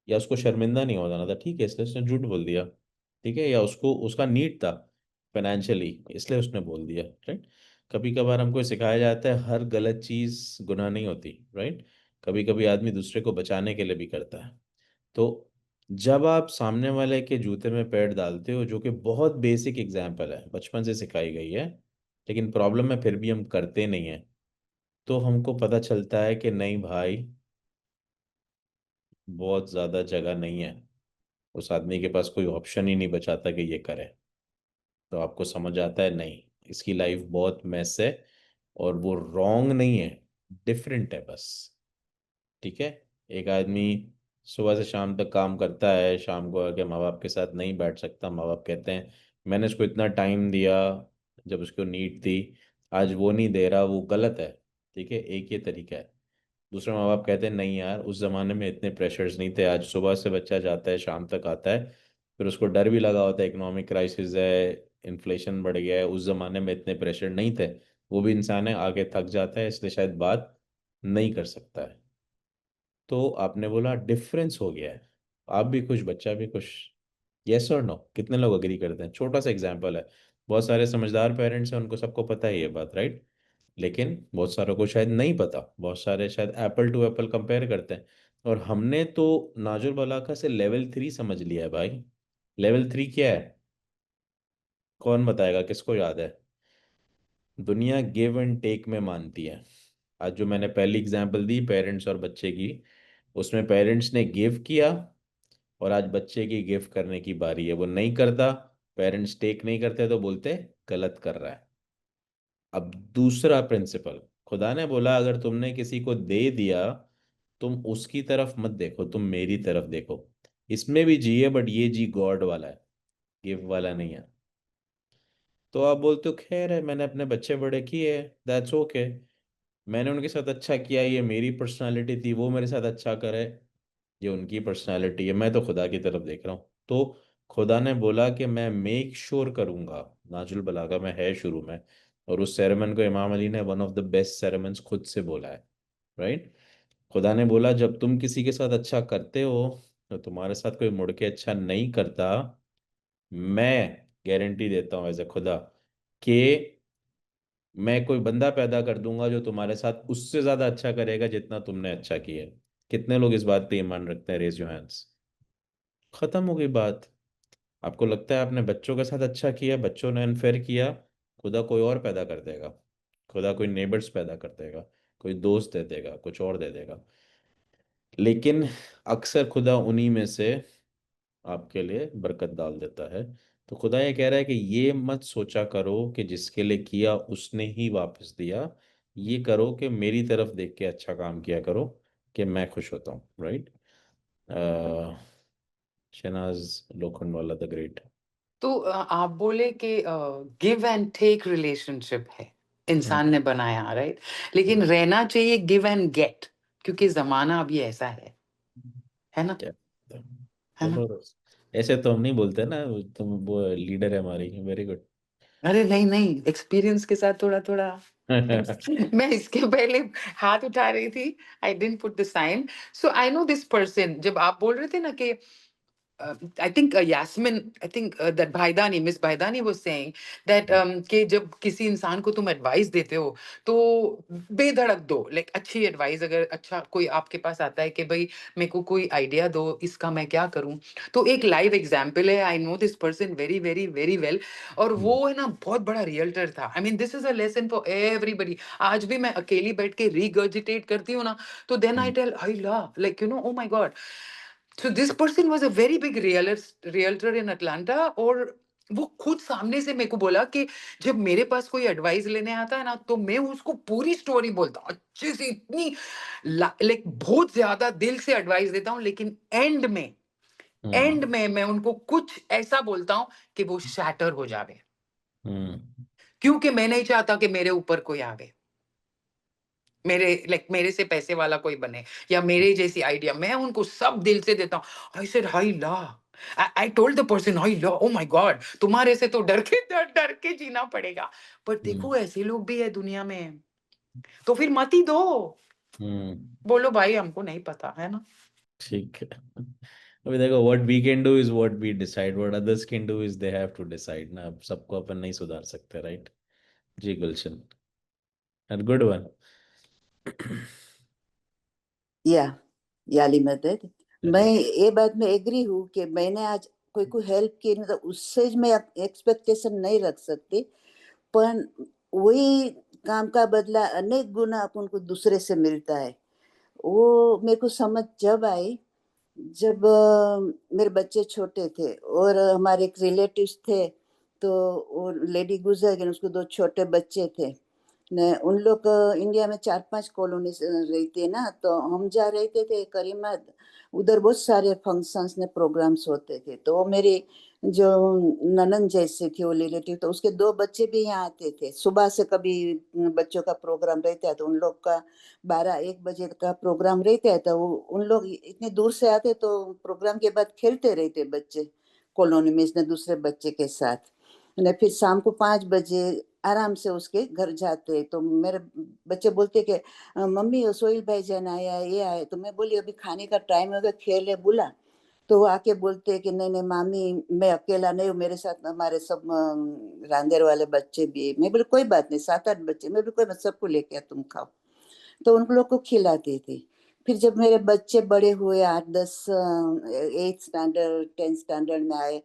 या उसको शर्मिंदा नहीं होना था, ठीक है, इसलिए उसने झूठ बोल दिया, ठीक है। या उसको उसका नीड था फाइनेंशियली, इसलिए उसने बोल दिया, राइट। कभी कभार हमको सिखाया जाता है हर गलत चीज गुनाह नहीं होती, राइट। कभी कभी आदमी दूसरे को बचाने के लिए भी करता है। तो जब आप सामने वाले के जूते में पैर डालते हो, जो कि बहुत बेसिक एग्जाम्पल है, बचपन से सिखाई गई है, लेकिन प्रॉब्लम है फिर भी हम करते नहीं है, तो हमको पता चलता है कि नहीं भाई, बहुत ज्यादा जगह नहीं है, उस आदमी के पास कोई ऑप्शन ही नहीं बचाता कि ये करे, तो आपको समझ आता है नहीं, इसकी लाइफ बहुत मैस है, और वो रॉन्ग नहीं है, डिफरेंट है बस। ठीक है। एक आदमी सुबह से शाम तक काम करता है, शाम को आके माँ बाप के साथ नहीं बैठ सकता, माँ बाप कहते हैं मैंने उसको इतना टाइम दिया जब उसको नीड थी, आज वो नहीं दे रहा, वो गलत है। ठीक है, एक ये तरीका है। दूसरा, माँ बाप कहते हैं नहीं यार, उस जमाने में इतने प्रेशर्स नहीं थे, आज सुबह से बच्चा जाता है शाम तक आता है, फिर उसको डर भी लगा होता है, इकोनॉमिक क्राइसिस है, इन्फ्लेशन बढ़ गया है, उस जमाने में इतने प्रेशर नहीं थे, वो भी इंसान है, आगे थक जाता है, इसलिए शायद बात नहीं कर सकता है। तो आपने बोला डिफरेंस हो गया है, आप भी खुश, बच्चा भी खुश। यस और नो, कितने लोग अग्री करते हैं? छोटा सा एग्जांपल है, बहुत सारे समझदार पेरेंट्स हैं, उनको सबको पता है ये बात, राइट? लेकिन बहुत सारों को शायद नहीं पता, बहुत सारे शायद एप्पल टू एप्पल कंपेयर करते हैं। और हमने तो नाजुल बलाका से लेवल 3 समझ लिया है भाई। लेवल 3 क्या है? कौन बताएगा, किसको याद है? दुनिया गिव एंड टेक में मानती है। आज जो मैंने पहली एग्जांपल दी पेरेंट्स और बच्चे की, उसमें पेरेंट्स ने गिव किया, और आज बच्चे की गिव करने की बारी है, वो नहीं करता, पेरेंट्स टेक नहीं करते तो बोलते गलत कर रहा है। अब दूसरा प्रिंसिपल, खुदा ने बोला अगर तुमने किसी को दे दिया, तुम उसकी तरफ मत देखो, तुम मेरी तरफ देखो। इसमें भी जी है, बट ये जी गॉड वाला है, गिव वाला नहीं है। तो आप बोलते हो खैर है, मैंने अपने बच्चे बड़े किए, दैट्स ओके, मैंने उनके साथ अच्छा किया, ये मेरी पर्सनालिटी थी, वो मेरे साथ अच्छा करे, ये उनकी पर्सनालिटी है, मैं तो खुदा की तरफ देख रहा हूँ। तो खुदा ने बोला कि मैं मेक श्योर करूंगा, नाजुल बलागा में है शुरू में, और उस सेरेमन को इमाम अली ने वन ऑफ द बेस्ट सेरेमन्स खुद से बोला है, राइट? खुदा ने बोला जब तुम किसी के साथ अच्छा करते हो, तो तुम्हारे साथ कोई मुड़ के अच्छा नहीं करता, मैं गारंटी देता हूँ एज ए खुदा कि मैं कोई बंदा पैदा कर दूंगा जो तुम्हारे साथ उससे ज्यादा अच्छा करेगा जितना तुमने अच्छा किया है। कितने लोग इस बात पे ईमान रखते हैं? Raise your hands. खत्म हो गई बात। आपको लगता है आपने बच्चों के साथ अच्छा किया, बच्चों ने अनफेयर किया, खुदा कोई और पैदा कर देगा, खुदा कोई नेबर्स पैदा कर देगा, कोई दोस्त दे देगा, कुछ और दे देगा। लेकिन अक्सर खुदा उन्हीं में से आपके लिए बरकत डाल देता है। तो खुदा ये कह रहा है कि ये मत सोचा करो कि जिसके लिए किया उसने ही वापस दिया, ये करो कि मेरी तरफ देख के अच्छा काम किया करो, कि मैं खुश होता हूँ, right? Shehnaz Lokhandwala the great. तो आप बोले कि गिव एंड टेक रिलेशनशिप है, इंसान ने बनाया, राइट? लेकिन रहना चाहिए गिव एंड गेट, क्योंकि जमाना अभी ऐसा है ना? क्या? है ना? चलो, ऐसे तो हम नहीं बोलते ना, तुम वो लीडर है हमारी, वेरी गुड। अरे नहीं नहीं, एक्सपीरियंस के साथ थोड़ा थोड़ा मैं इसके पहले हाथ उठा रही थी, I didn't put the sign. So I know this person, जब आप बोल रहे थे ना कि I think Yasmin, I think that Bhaidani, Miss Bhaidani was saying that कि जब किसी इंसान को तुम एडवाइस देते हो तो बेधड़क दो, लाइक अच्छी एडवाइस। अगर अच्छा कोई आपके पास आता है कि भाई मेरे को कोई आइडिया दो, इसका मैं क्या करूं, तो एक लाइव एग्जांपल है, आई know this person very very very well, और वो है ना बहुत बड़ा रियल्टर था। I mean this is a lesson for everybody. आज भी मैं अकेली बैठ के रिगर्जिटेट करती हूँ ना, तो then I tell I love, like you know, oh my god. So this person was a very big realtor in Atlanta, और वो खुद सामने से मेरे को बोला कि जब मेरे पास कोई एडवाइस लेने आता है ना, तो मैं उसको पूरी स्टोरी बोलता हूँ अच्छे से, इतनी लाइक बहुत ज्यादा दिल से एडवाइस देता हूँ, लेकिन एंड में मैं उनको कुछ ऐसा बोलता हूँ कि वो शैटर हो जावे, क्योंकि मैं नहीं चाहता कि मेरे ऊपर कोई आवे, मेरे से पैसे वाला कोई बने, या मेरे जैसी आइडिया, मैं उनको सब दिल से देता हूँ। I said hi la, I told the person hi la, oh my god, तुम्हारे से तो डर के जीना पड़ेगा, पर देखो ऐसे लोग भी है दुनिया में, तो फिर मत ही दो, बोलो भाई हमको नहीं पता, है ना? ठीक है। अभी देखो, what we can do is what we decide, what others can do is they have to decide ना। अब सबको अपन नहीं सुधार सकते, राइट? जी गुलशन, एंड गुड वन। या याली मदद, मैं ये बात में एग्री हूँ कि मैंने आज कोई को हेल्प की, तो उससे मैं एक्सपेक्टेशन नहीं रख सकती, पर वही काम का बदला अनेक गुना अपन को दूसरे से मिलता है। वो मेरे को समझ जब आई जब मेरे बच्चे छोटे थे और हमारे एक रिलेटिव्स थे, तो वो लेडी गुजर गई, उसको 2 छोटे बच्चे थे। ने उन लोग इंडिया में 4-5 कॉलोनी रहती है ना, तो हम जहाँ रहते थे करीमत, उधर बहुत सारे फंक्शंस ने प्रोग्राम्स होते थे। तो वो मेरी जो ननंद जैसी थी वो रिलेटिव, तो उसके 2 बच्चे भी यहाँ आते थे। सुबह से कभी बच्चों का प्रोग्राम रहता है, तो उन लोग का 12-1 बजे का प्रोग्राम रहता है, तो उन लोग इतनी दूर से आते, तो प्रोग्राम के बाद खेलते रहते बच्चे कॉलोनी में इसने दूसरे बच्चे के साथ। ने फिर शाम को 5 बजे आराम से उसके घर जाते। तो मेरे बच्चे बोलते कि मम्मी वो सोहेल भाईजान आया है, ये आया है। तो मैं बोली अभी खाने का टाइम हो गया, खेल है बुला। तो वो आके बोलते हैं कि नहीं नहीं मामी, मैं अकेला नहीं हूँ, मेरे साथ हमारे सब रांदेर वाले बच्चे भी है। मैं बोली कोई बात नहीं, 7-8 बच्चे। मैं भी कोई मत, सबको लेके आ, तुम खाओ। तो उन लोग को खिलाती थी। फिर जब मेरे बच्चे बड़े हुए, 8-10 8th स्टैंडर्ड 10th स्टैंडर्ड में आए,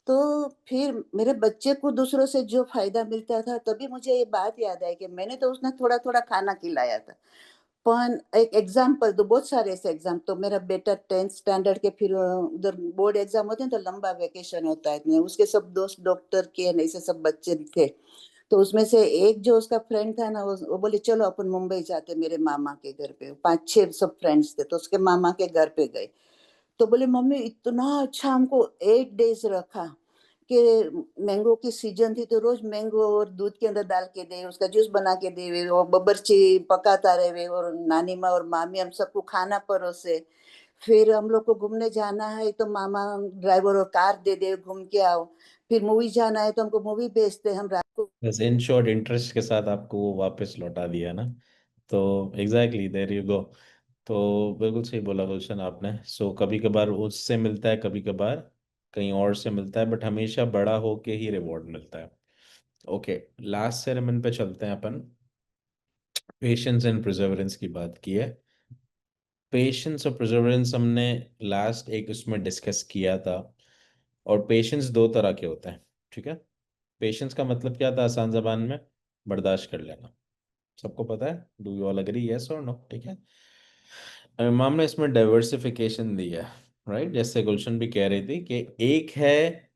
तो फिर मेरे बच्चे को दूसरों से जो फ़ायदा मिलता था, तभी मुझे ये बात याद आई कि मैंने तो उसने थोड़ा-थोड़ा खाना खिलाया था। पण एक एग्ज़ाम्पल दो, बहुत सारे ऐसे एग्ज़ाम। तो मेरा बेटा 10th स्टैंडर्ड के फिर उधर बोर्ड एग्ज़ाम होते हैं, तो लंबा वेकेशन होता है। ने उसके सब दोस्त डॉक्टर के न ऐसे सब बच्चे थे। तो उसमें से एक जो उसका फ्रेंड था ना, वो बोले चलो अपन मुंबई जाते हैं मेरे मामा के घर पे। 5-6 सब फ्रेंड्स थे, तो उसके मामा के घर पे गए। तो बोले मम्मी इतना अच्छा हमको 8 डेज़ रखा कि मैंगो की सीज़न थी, तो रोज़ मैंगो और दूध के अंदर डाल के दे, उसका जूस बना के देवे और बबरची पकाता रहे और नानी माँ और मामी हम सबको खाना परोसे। फिर हम लोग को घूमने जाना है, तो मामा ड्राइवर और कार दे दे, घूम के आओ। फिर मूवी जाना है, तो हमको मूवी भेजते, हम रात को। बस इन शॉर्ट इंटरेस्ट के साथ आपको वो वापस लौटा दिया ना। तो एग्जैक्टली देयर यू गो। तो बिल्कुल सही बोला गुलशन आपने। सो कभी कभार उससे मिलता है, कभी कभार कहीं और से मिलता है, बट हमेशा बड़ा होके ही रिवॉर्ड मिलता है। ओके, लास्ट सेरेमनी पे चलते हैं अपन। पेशेंस एंड प्रिजर्वेंस की बात की है। पेशेंस और प्रिजर्वेंस हमने लास्ट एक उसमें डिस्कस किया था। और पेशेंस दो तरह के होते हैं, ठीक है। पेशेंस का मतलब क्या था आसान जबान में? बर्दाश्त कर लेना। सबको पता है, do you all agree, yes और नो? ठीक है। इमाम ने इसमें डाइवर्सिफिकेशन दी है, राइट। जैसे गुलशन भी कह रही थी कि एक है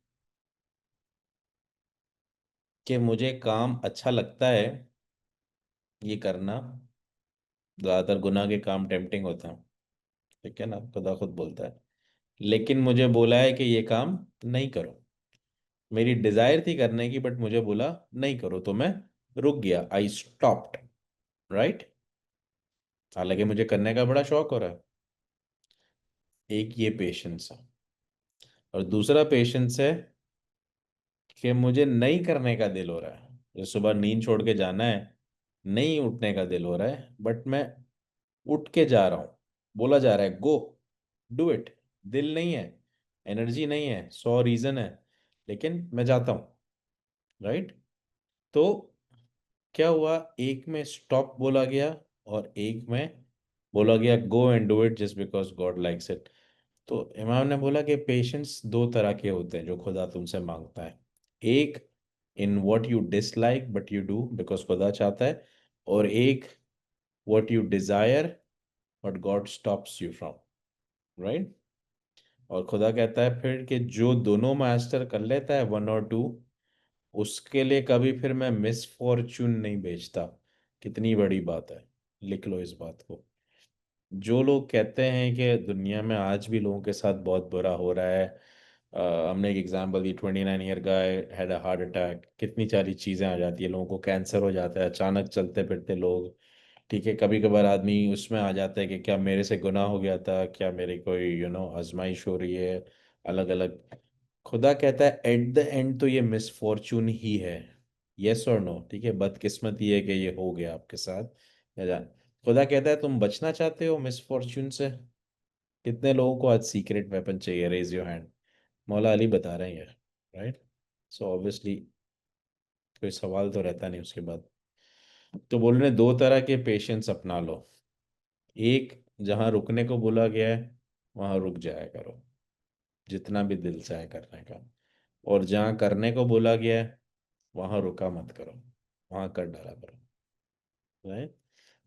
कि मुझे काम अच्छा लगता है ये करना, ज़्यादातर गुनाह के काम टेम्पटिंग होते हैं, ठीक है ना, खुदा खुद बोलता है। लेकिन मुझे बोला है कि ये काम नहीं करो। मेरी डिजायर थी करने की, बट मुझे बोला नहीं करो, तो मैं रुक गया, आई स्टॉप्ड, राइट। हालांकि मुझे करने का बड़ा शौक हो रहा है। एक ये पेशेंस है। और दूसरा पेशेंस है कि मुझे नहीं करने का दिल हो रहा है, जो सुबह नींद छोड़ के जाना है, नहीं उठने का दिल हो रहा है, बट मैं उठ के जा रहा हूँ। बोला जा रहा है गो डू इट, दिल नहीं है, एनर्जी नहीं है, 100 रीजन है, लेकिन मैं जाता हूँ, राइट। तो क्या हुआ, एक में स्टॉप बोला गया और एक में बोला गया go and do it just because God likes it. तो इमाम ने बोला कि पेशेंस दो तरह के होते हैं जो खुदा तुमसे मांगता है। एक, in what you dislike but you do because खुदा चाहता है। और एक, what you desire but God stops you from, right. और खुदा कहता है फिर कि जो दोनों मास्टर कर लेता है, 1 और 2, उसके लिए कभी फिर मैं मिस फॉर्चून नहीं भेजता। कितनी बड़ी बात है, लिख लो इस बात को। जो लोग कहते हैं कि दुनिया में आज भी लोगों के साथ बहुत बुरा हो रहा है, हमने एक example the, 29 year guy had a heart attack, कितनी सारी चीज़ें आ जाती है, लोगों को कैंसर हो जाता है अचानक, चलते फिरते लोग, ठीक है। कभी कभार आदमी उसमें आ जाता है कि क्या मेरे से गुनाह हो गया था, क्या मेरी कोई आजमाइश हो रही है, अलग अलग। खुदा कहता है एट द एंड तो ये मिसफॉर्चून ही है, यस और नो, ठीक है, बदकिस्मती है कि ये हो गया आपके साथ, या जान। खुदा कहता है तुम बचना चाहते हो मिसफॉर्चून से? कितने लोगों को आज सीक्रेट वेपन चाहिए, रेज योर हैंड। मौला अली बता रहे हैं, राइट। सो ऑब्वियसली कोई सवाल तो रहता नहीं उसके बाद। तो बोल रहे हैं, दो तरह के पेशेंस अपना लो। एक, जहां रुकने को बोला गया है वहां रुक जाया करो, जितना भी दिल चाहे करने का। और जहां करने को बोला गया है वहां रुका मत करो, वहां कर डाला करो, राइट।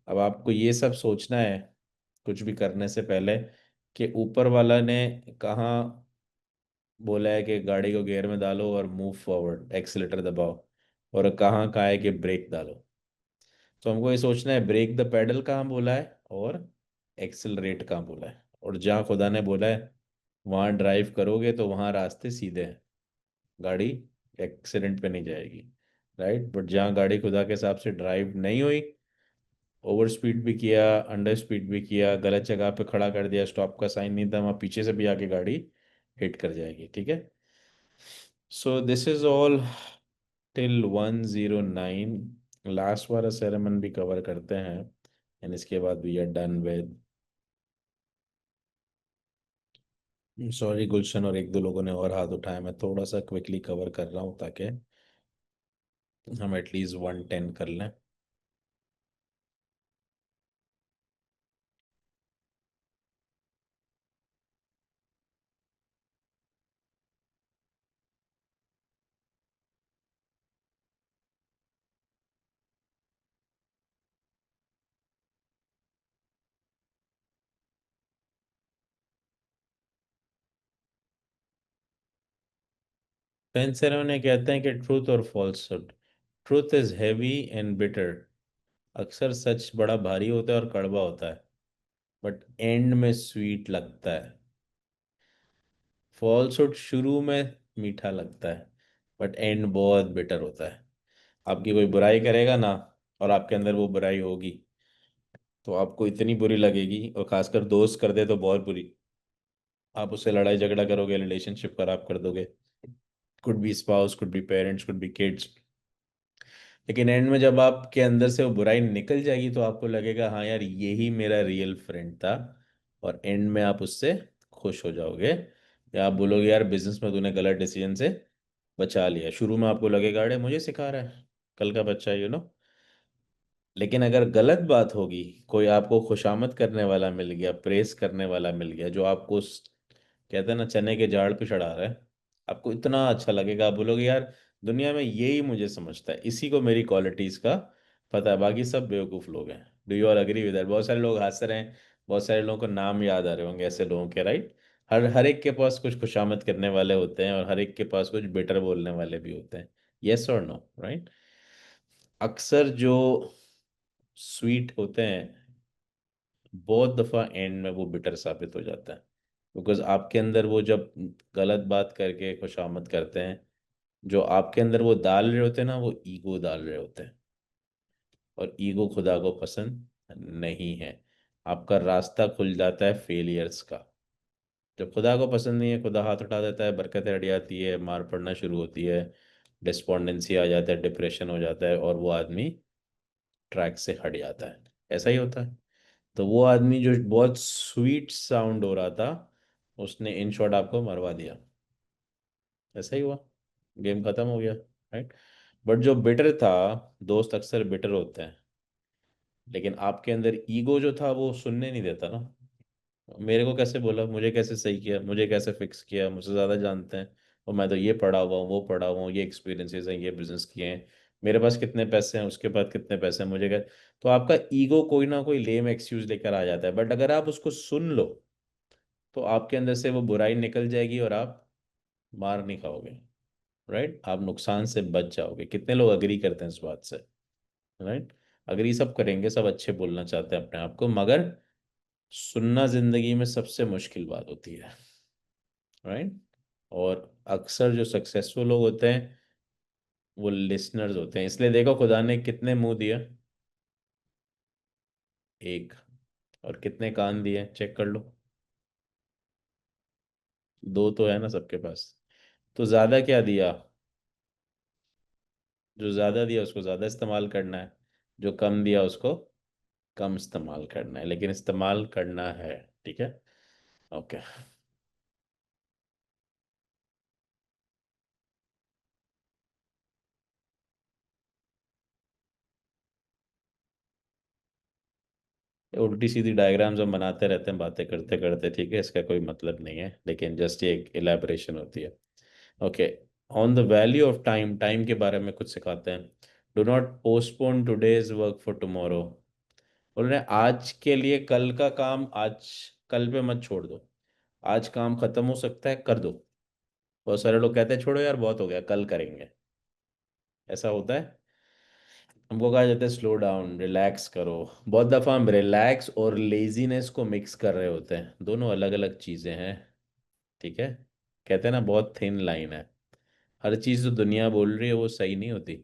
अब आपको ये सब सोचना है कुछ भी करने से पहले कि ऊपर वाला ने कहाँ बोला है कि गाड़ी को गियर में डालो और मूव फॉरवर्ड, एक्सीलेटर दबाओ, और कहाँ कहा है कि ब्रेक डालो। तो हमको ये सोचना है ब्रेक द पेडल कहाँ बोला है और एक्सेलरेट कहाँ बोला है। और जहाँ खुदा ने बोला है वहाँ ड्राइव करोगे तो वहाँ रास्ते सीधे हैं, गाड़ी एक्सीडेंट पे नहीं जाएगी, राइट। बट जहाँ गाड़ी खुदा के हिसाब से ड्राइव नहीं हुई, ओवर स्पीड भी किया, अंडर स्पीड भी किया, गलत जगह पे खड़ा कर दिया, स्टॉप का साइन नहीं था, वहाँ पीछे से भी आके गाड़ी हिट कर जाएगी, ठीक है। So this is all till 109। Last वाला सेरेमन भी कवर करते हैं एंड इसके बाद we are done with. Sorry Gulshan और एक दो लोगों ने और हाथ उठाया, मैं थोड़ा सा क्विकली कवर कर रहा हूँ ताकि हम एटलीस्ट 110 कर लें। टेंथ सेरेमनी कहते हैं कि ट्रूथ और falsehood. Truth is heavy and bitter. अक्सर सच बड़ा भारी होता है और कड़वा होता है, बट एंड में स्वीट लगता है। फॉल्सहुड शुरू में मीठा लगता है, बट एंड बहुत बिटर होता है। आपकी कोई बुराई करेगा ना, और आपके अंदर वो बुराई होगी, तो आपको इतनी बुरी लगेगी, और खासकर दोस्त कर दे तो बहुत बुरी। आप उससे लड़ाई झगड़ा करोगे, रिलेशनशिप खराब कर दोगे। Could be spouse, could be parents, could be kids. लेकिन एंड में जब आपके अंदर से वो बुराई निकल जाएगी तो आपको लगेगा हाँ यार यही मेरा रियल फ्रेंड था, और एंड में आप उससे खुश हो जाओगे। या आप बोलोगे यार बिजनेस में तूने गलत डिसीजन से बचा लिया। शुरू में आपको लगेगा अरे मुझे सिखा रहा है, कल का बच्चा, लेकिन अगर गलत बात होगी, कोई आपको खुशामद करने वाला मिल गया, प्रेस करने वाला मिल गया, जो आपको कहते हैं ना चने के झाड़ पे चढ़ा रहा है, आपको इतना अच्छा लगेगा, आप बोलोगे यार दुनिया में यही मुझे समझता है, इसी को मेरी क्वालिटीज का पता है, बाकी सब बेवकूफ़ लोग हैं। Do you all agree with that? बहुत सारे लोग हंस रहे हैं, बहुत सारे लोगों को नाम याद आ रहे होंगे ऐसे लोगों के, राइट। हर एक के पास कुछ खुशामद करने वाले होते हैं और हर एक के पास कुछ बेटर बोलने वाले भी होते हैं। यस और नो, राइट। अक्सर जो स्वीट होते हैं बहुत दफ़ा एंड में वो बिटर साबित हो जाता है, बिकॉज आपके अंदर वो जब गलत बात करके खुशामद करते हैं, जो आपके अंदर वो डाल रहे होते हैं ना, वो ईगो डाल रहे होते हैं, और ईगो खुदा को पसंद नहीं है। आपका रास्ता खुल जाता है फेलियर्स का। जब खुदा को पसंद नहीं है, खुदा हाथ उठा देता है, बरकतें हट जाती है, मार पड़ना शुरू होती है, डिस्पोंडेंसी आ जाता है, डिप्रेशन हो जाता है, और वो आदमी ट्रैक से हट जाता है। ऐसा ही होता है। तो वो आदमी जो बहुत स्वीट साउंड हो रहा था, उसने इन शॉर्ट आपको मरवा दिया। ऐसा ही हुआ, गेम खत्म हो गया, राइट। बट जो बिटर था, दोस्त अक्सर बिटर होते हैं, लेकिन आपके अंदर ईगो जो था वो सुनने नहीं देता ना। मेरे को कैसे बोला, मुझे कैसे सही किया, मुझे कैसे फिक्स किया, मुझसे ज़्यादा जानते हैं, और मैं तो ये पढ़ा हुआ हूँ, वो पढ़ा हुआ हूँ, ये एक्सपीरियंसेस हैं, ये बिजनेस किए हैं, मेरे पास कितने पैसे हैं, उसके पास कितने पैसे हैं, मुझे क्या। तो आपका ईगो कोई ना कोई लेम एक्सक्यूज लेकर आ जाता है, बट अगर आप उसको सुन लो तो आपके अंदर से वो बुराई निकल जाएगी और आप मार नहीं खाओगे, राइट। आप नुकसान से बच जाओगे। कितने लोग अग्री करते हैं इस बात से, राइट। अग्री सब करेंगे, सब अच्छे बोलना चाहते हैं अपने आप को, मगर सुनना जिंदगी में सबसे मुश्किल बात होती है, राइट। और अक्सर जो सक्सेसफुल लोग होते हैं वो लिसनर्स होते हैं। इसलिए देखो खुदा ने कितने मुंह दिए, एक। और कितने कान दिए, चेक कर लो, दो तो है ना सबके पास। तो ज्यादा क्या दिया, जो ज्यादा दिया उसको ज्यादा इस्तेमाल करना है, जो कम दिया उसको कम इस्तेमाल करना है, लेकिन इस्तेमाल करना है, ठीक है। ओके। उल्टी सीधी डायग्राम्स हम बनाते रहते हैं बातें करते करते, ठीक है, इसका कोई मतलब नहीं है, लेकिन जस्ट ये एक इलेबोरेशन होती है। Okay. On the value of time, time के बारे में कुछ सिखाते हैं। Do not postpone today's work for tomorrow. बोल रहे हैं आज के लिए कल का काम आज कल पे मत छोड़ दो। आज काम खत्म हो सकता है, कर दो। बहुत सारे लोग कहते हैं छोड़ो यार बहुत हो गया कल करेंगे, ऐसा होता है। हमको कहा जाता है स्लो डाउन, रिलैक्स करो। बहुत दफ़ा हम रिलैक्स और लेजीनेस को मिक्स कर रहे होते हैं, दोनों अलग अलग चीज़ें हैं। ठीक है, कहते हैं ना बहुत थिन लाइन है। हर चीज़ जो दुनिया बोल रही है वो सही नहीं होती।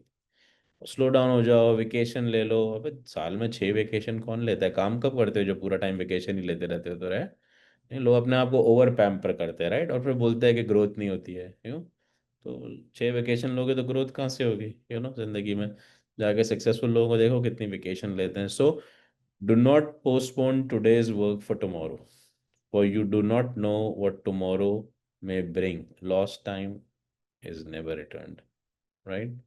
स्लो डाउन हो जाओ, वेकेशन ले लो। अबे साल में 6 वेकेशन कौन लेता है? काम कब करते हो जो पूरा टाइम वेकेशन ही लेते रहते हो? तो रहे नहीं, लोग अपने आप को ओवर पैम्पर करते हैं, राइट, और फिर बोलते हैं कि ग्रोथ नहीं होती है, क्यों? तो 6 वेकेशन लोगे तो ग्रोथ कहाँ से होगी, जिंदगी में। जाके सक्सेसफुल लोगों को देखो कितनी वेकेशन लेते हैं। So do not postpone today's work for tomorrow, for you do not know what tomorrow may bring. Lost time is never returned, right.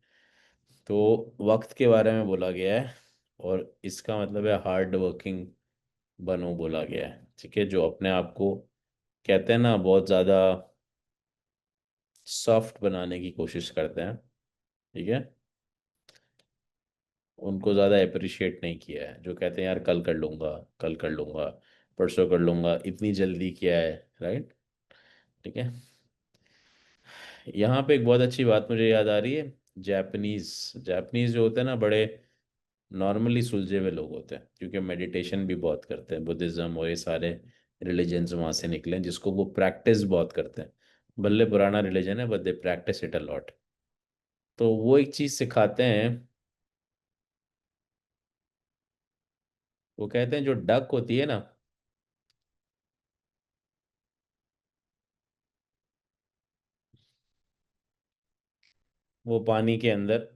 तो वक्त के बारे में बोला गया है, और इसका मतलब है हार्ड वर्किंग बनो बोला गया है। ठीक है, जो अपने आप को कहते हैं ना बहुत ज़्यादा सॉफ्ट बनाने की कोशिश करते हैं, ठीक है, उनको ज़्यादा अप्रिशिएट नहीं किया है। जो कहते हैं यार कल कर लूँगा, कल कर लूँगा, परसों कर लूँगा, इतनी जल्दी क्या है, राइट। ठीक है, यहाँ पे एक बहुत अच्छी बात मुझे याद आ रही है। जापानीज जापानीज जो होते हैं ना, बड़े नॉर्मली सुलझे हुए लोग होते हैं, क्योंकि मेडिटेशन भी बहुत करते हैं। बुद्धिज़्म और ये सारे रिलीजन्स वहाँ से निकले हैं, जिसको वो प्रैक्टिस बहुत करते हैं। भले पुराना रिलीजन है, but they practice it a lot. तो वो एक चीज़ सिखाते हैं। वो कहते हैं जो डक होती है ना, वो पानी के अंदर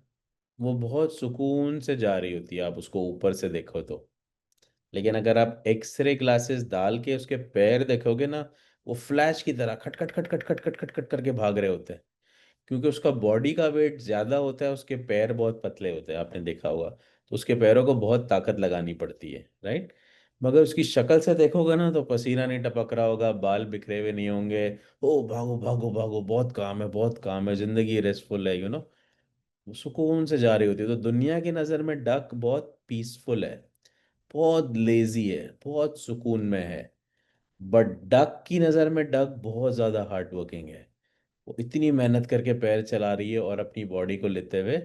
वो बहुत सुकून से जा रही होती है, आप उसको ऊपर से देखो तो। लेकिन अगर आप एक्सरे ग्लासेस डाल के उसके पैर देखोगे ना, वो फ्लैश की तरह खट खट खट खट खट खट खट खट करके भाग रहे होते हैं। क्योंकि उसका बॉडी का वेट ज़्यादा होता है, उसके पैर बहुत पतले होते हैं, आपने देखा होगा। तो उसके पैरों को बहुत ताकत लगानी पड़ती है, राइट। मगर उसकी शक्ल से देखोगे ना, तो पसीना नहीं टपक रहा होगा, बाल बिखरे हुए नहीं होंगे। ओ भागो भागो भागो, बहुत काम है, बहुत काम है, जिंदगी रेस्टफुल है, वो सुकून से जा रही होती है। तो दुनिया की नज़र में डक बहुत पीसफुल है, बहुत लेजी है, बहुत सुकून में है। बट डक की नज़र में डक बहुत ज़्यादा हार्ड वर्किंग है। वो इतनी मेहनत करके पैर चला रही है और अपनी बॉडी को लेते हुए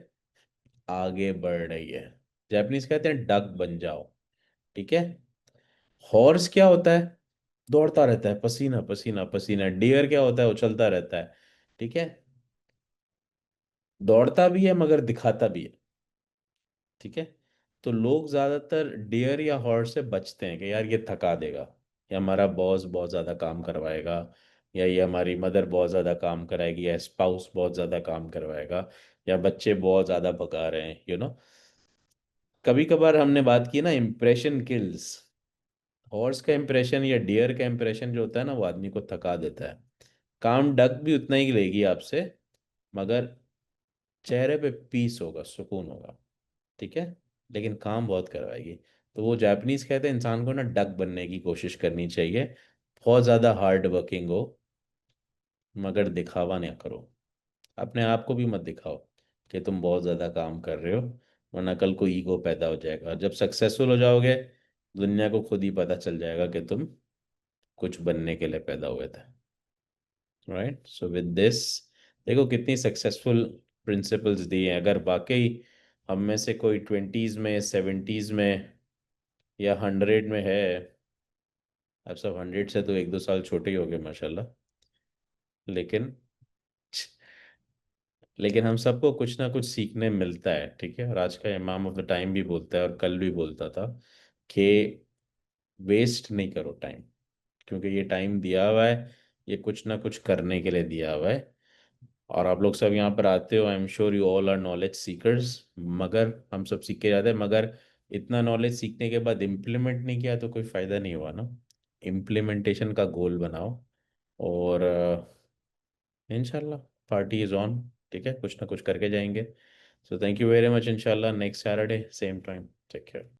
आगे बढ़ रही है। जापानीज कहते हैं डक बन जाओ। ठीक है, हॉर्स क्या होता है? दौड़ता रहता है, पसीना पसीना पसीना। डियर क्या होता है? उछलता रहता है। ठीक है, दौड़ता भी है मगर दिखाता भी है। ठीक है, तो लोग ज्यादातर डियर या हॉर्स से बचते हैं कि यार ये थका देगा, या हमारा बॉस बहुत ज्यादा काम करवाएगा, या ये हमारी मदर बहुत ज्यादा काम कराएगी, या स्पाउस बहुत ज्यादा काम करवाएगा, या बच्चे बहुत ज्यादा भगा रहे हैं, कभी कभार हमने बात की ना, इम्प्रेशन किल्स। हॉर्स का इम्प्रेशन या डियर का इम्प्रेशन जो होता है ना, वो आदमी को थका देता है। काम डक भी उतना ही लेगी आपसे, मगर चेहरे पे पीस होगा, सुकून होगा। ठीक है, लेकिन काम बहुत करवाएगी। तो वो जापानीज कहते हैं इंसान को ना डक बनने की कोशिश करनी चाहिए। बहुत ज़्यादा हार्ड वर्किंग हो, मगर दिखावा ना करो। अपने आप को भी मत दिखाओ कि तुम बहुत ज़्यादा काम कर रहे हो, वरना कल को ईगो पैदा हो जाएगा। जब सक्सेसफुल हो जाओगे, दुनिया को खुद ही पता चल जाएगा कि तुम कुछ बनने के लिए पैदा हुए थे, राइट। सो विद दिस, देखो कितनी सक्सेसफुल प्रिंसिपल्स दी हैं। अगर वाकई हम में से कोई 20s में, 70s में, या 100 में है, अब सब 100 से तो 1-2 साल छोटे ही हो गए माशाल्लाह। लेकिन लेकिन हम सबको कुछ ना कुछ सीखने मिलता है। ठीक है, और आज का इमाम ऑफ द टाइम भी बोलता है, और कल भी बोलता था कि वेस्ट नहीं करो टाइम, क्योंकि ये टाइम दिया हुआ है, ये कुछ ना कुछ करने के लिए दिया हुआ है। और आप लोग सब यहाँ पर आते हो, I am sure you all are knowledge seekers. मगर हम सब सीख के जाते हैं, मगर इतना नॉलेज सीखने के बाद इम्प्लीमेंट नहीं किया तो कोई फ़ायदा नहीं हुआ ना। इम्प्लीमेंटेशन का गोल बनाओ, और इंशाल्लाह पार्टी इज़ ऑन। ठीक है, कुछ ना कुछ करके जाएंगे। So thank you very much. इंशाल्लाह next Saturday same time, take care.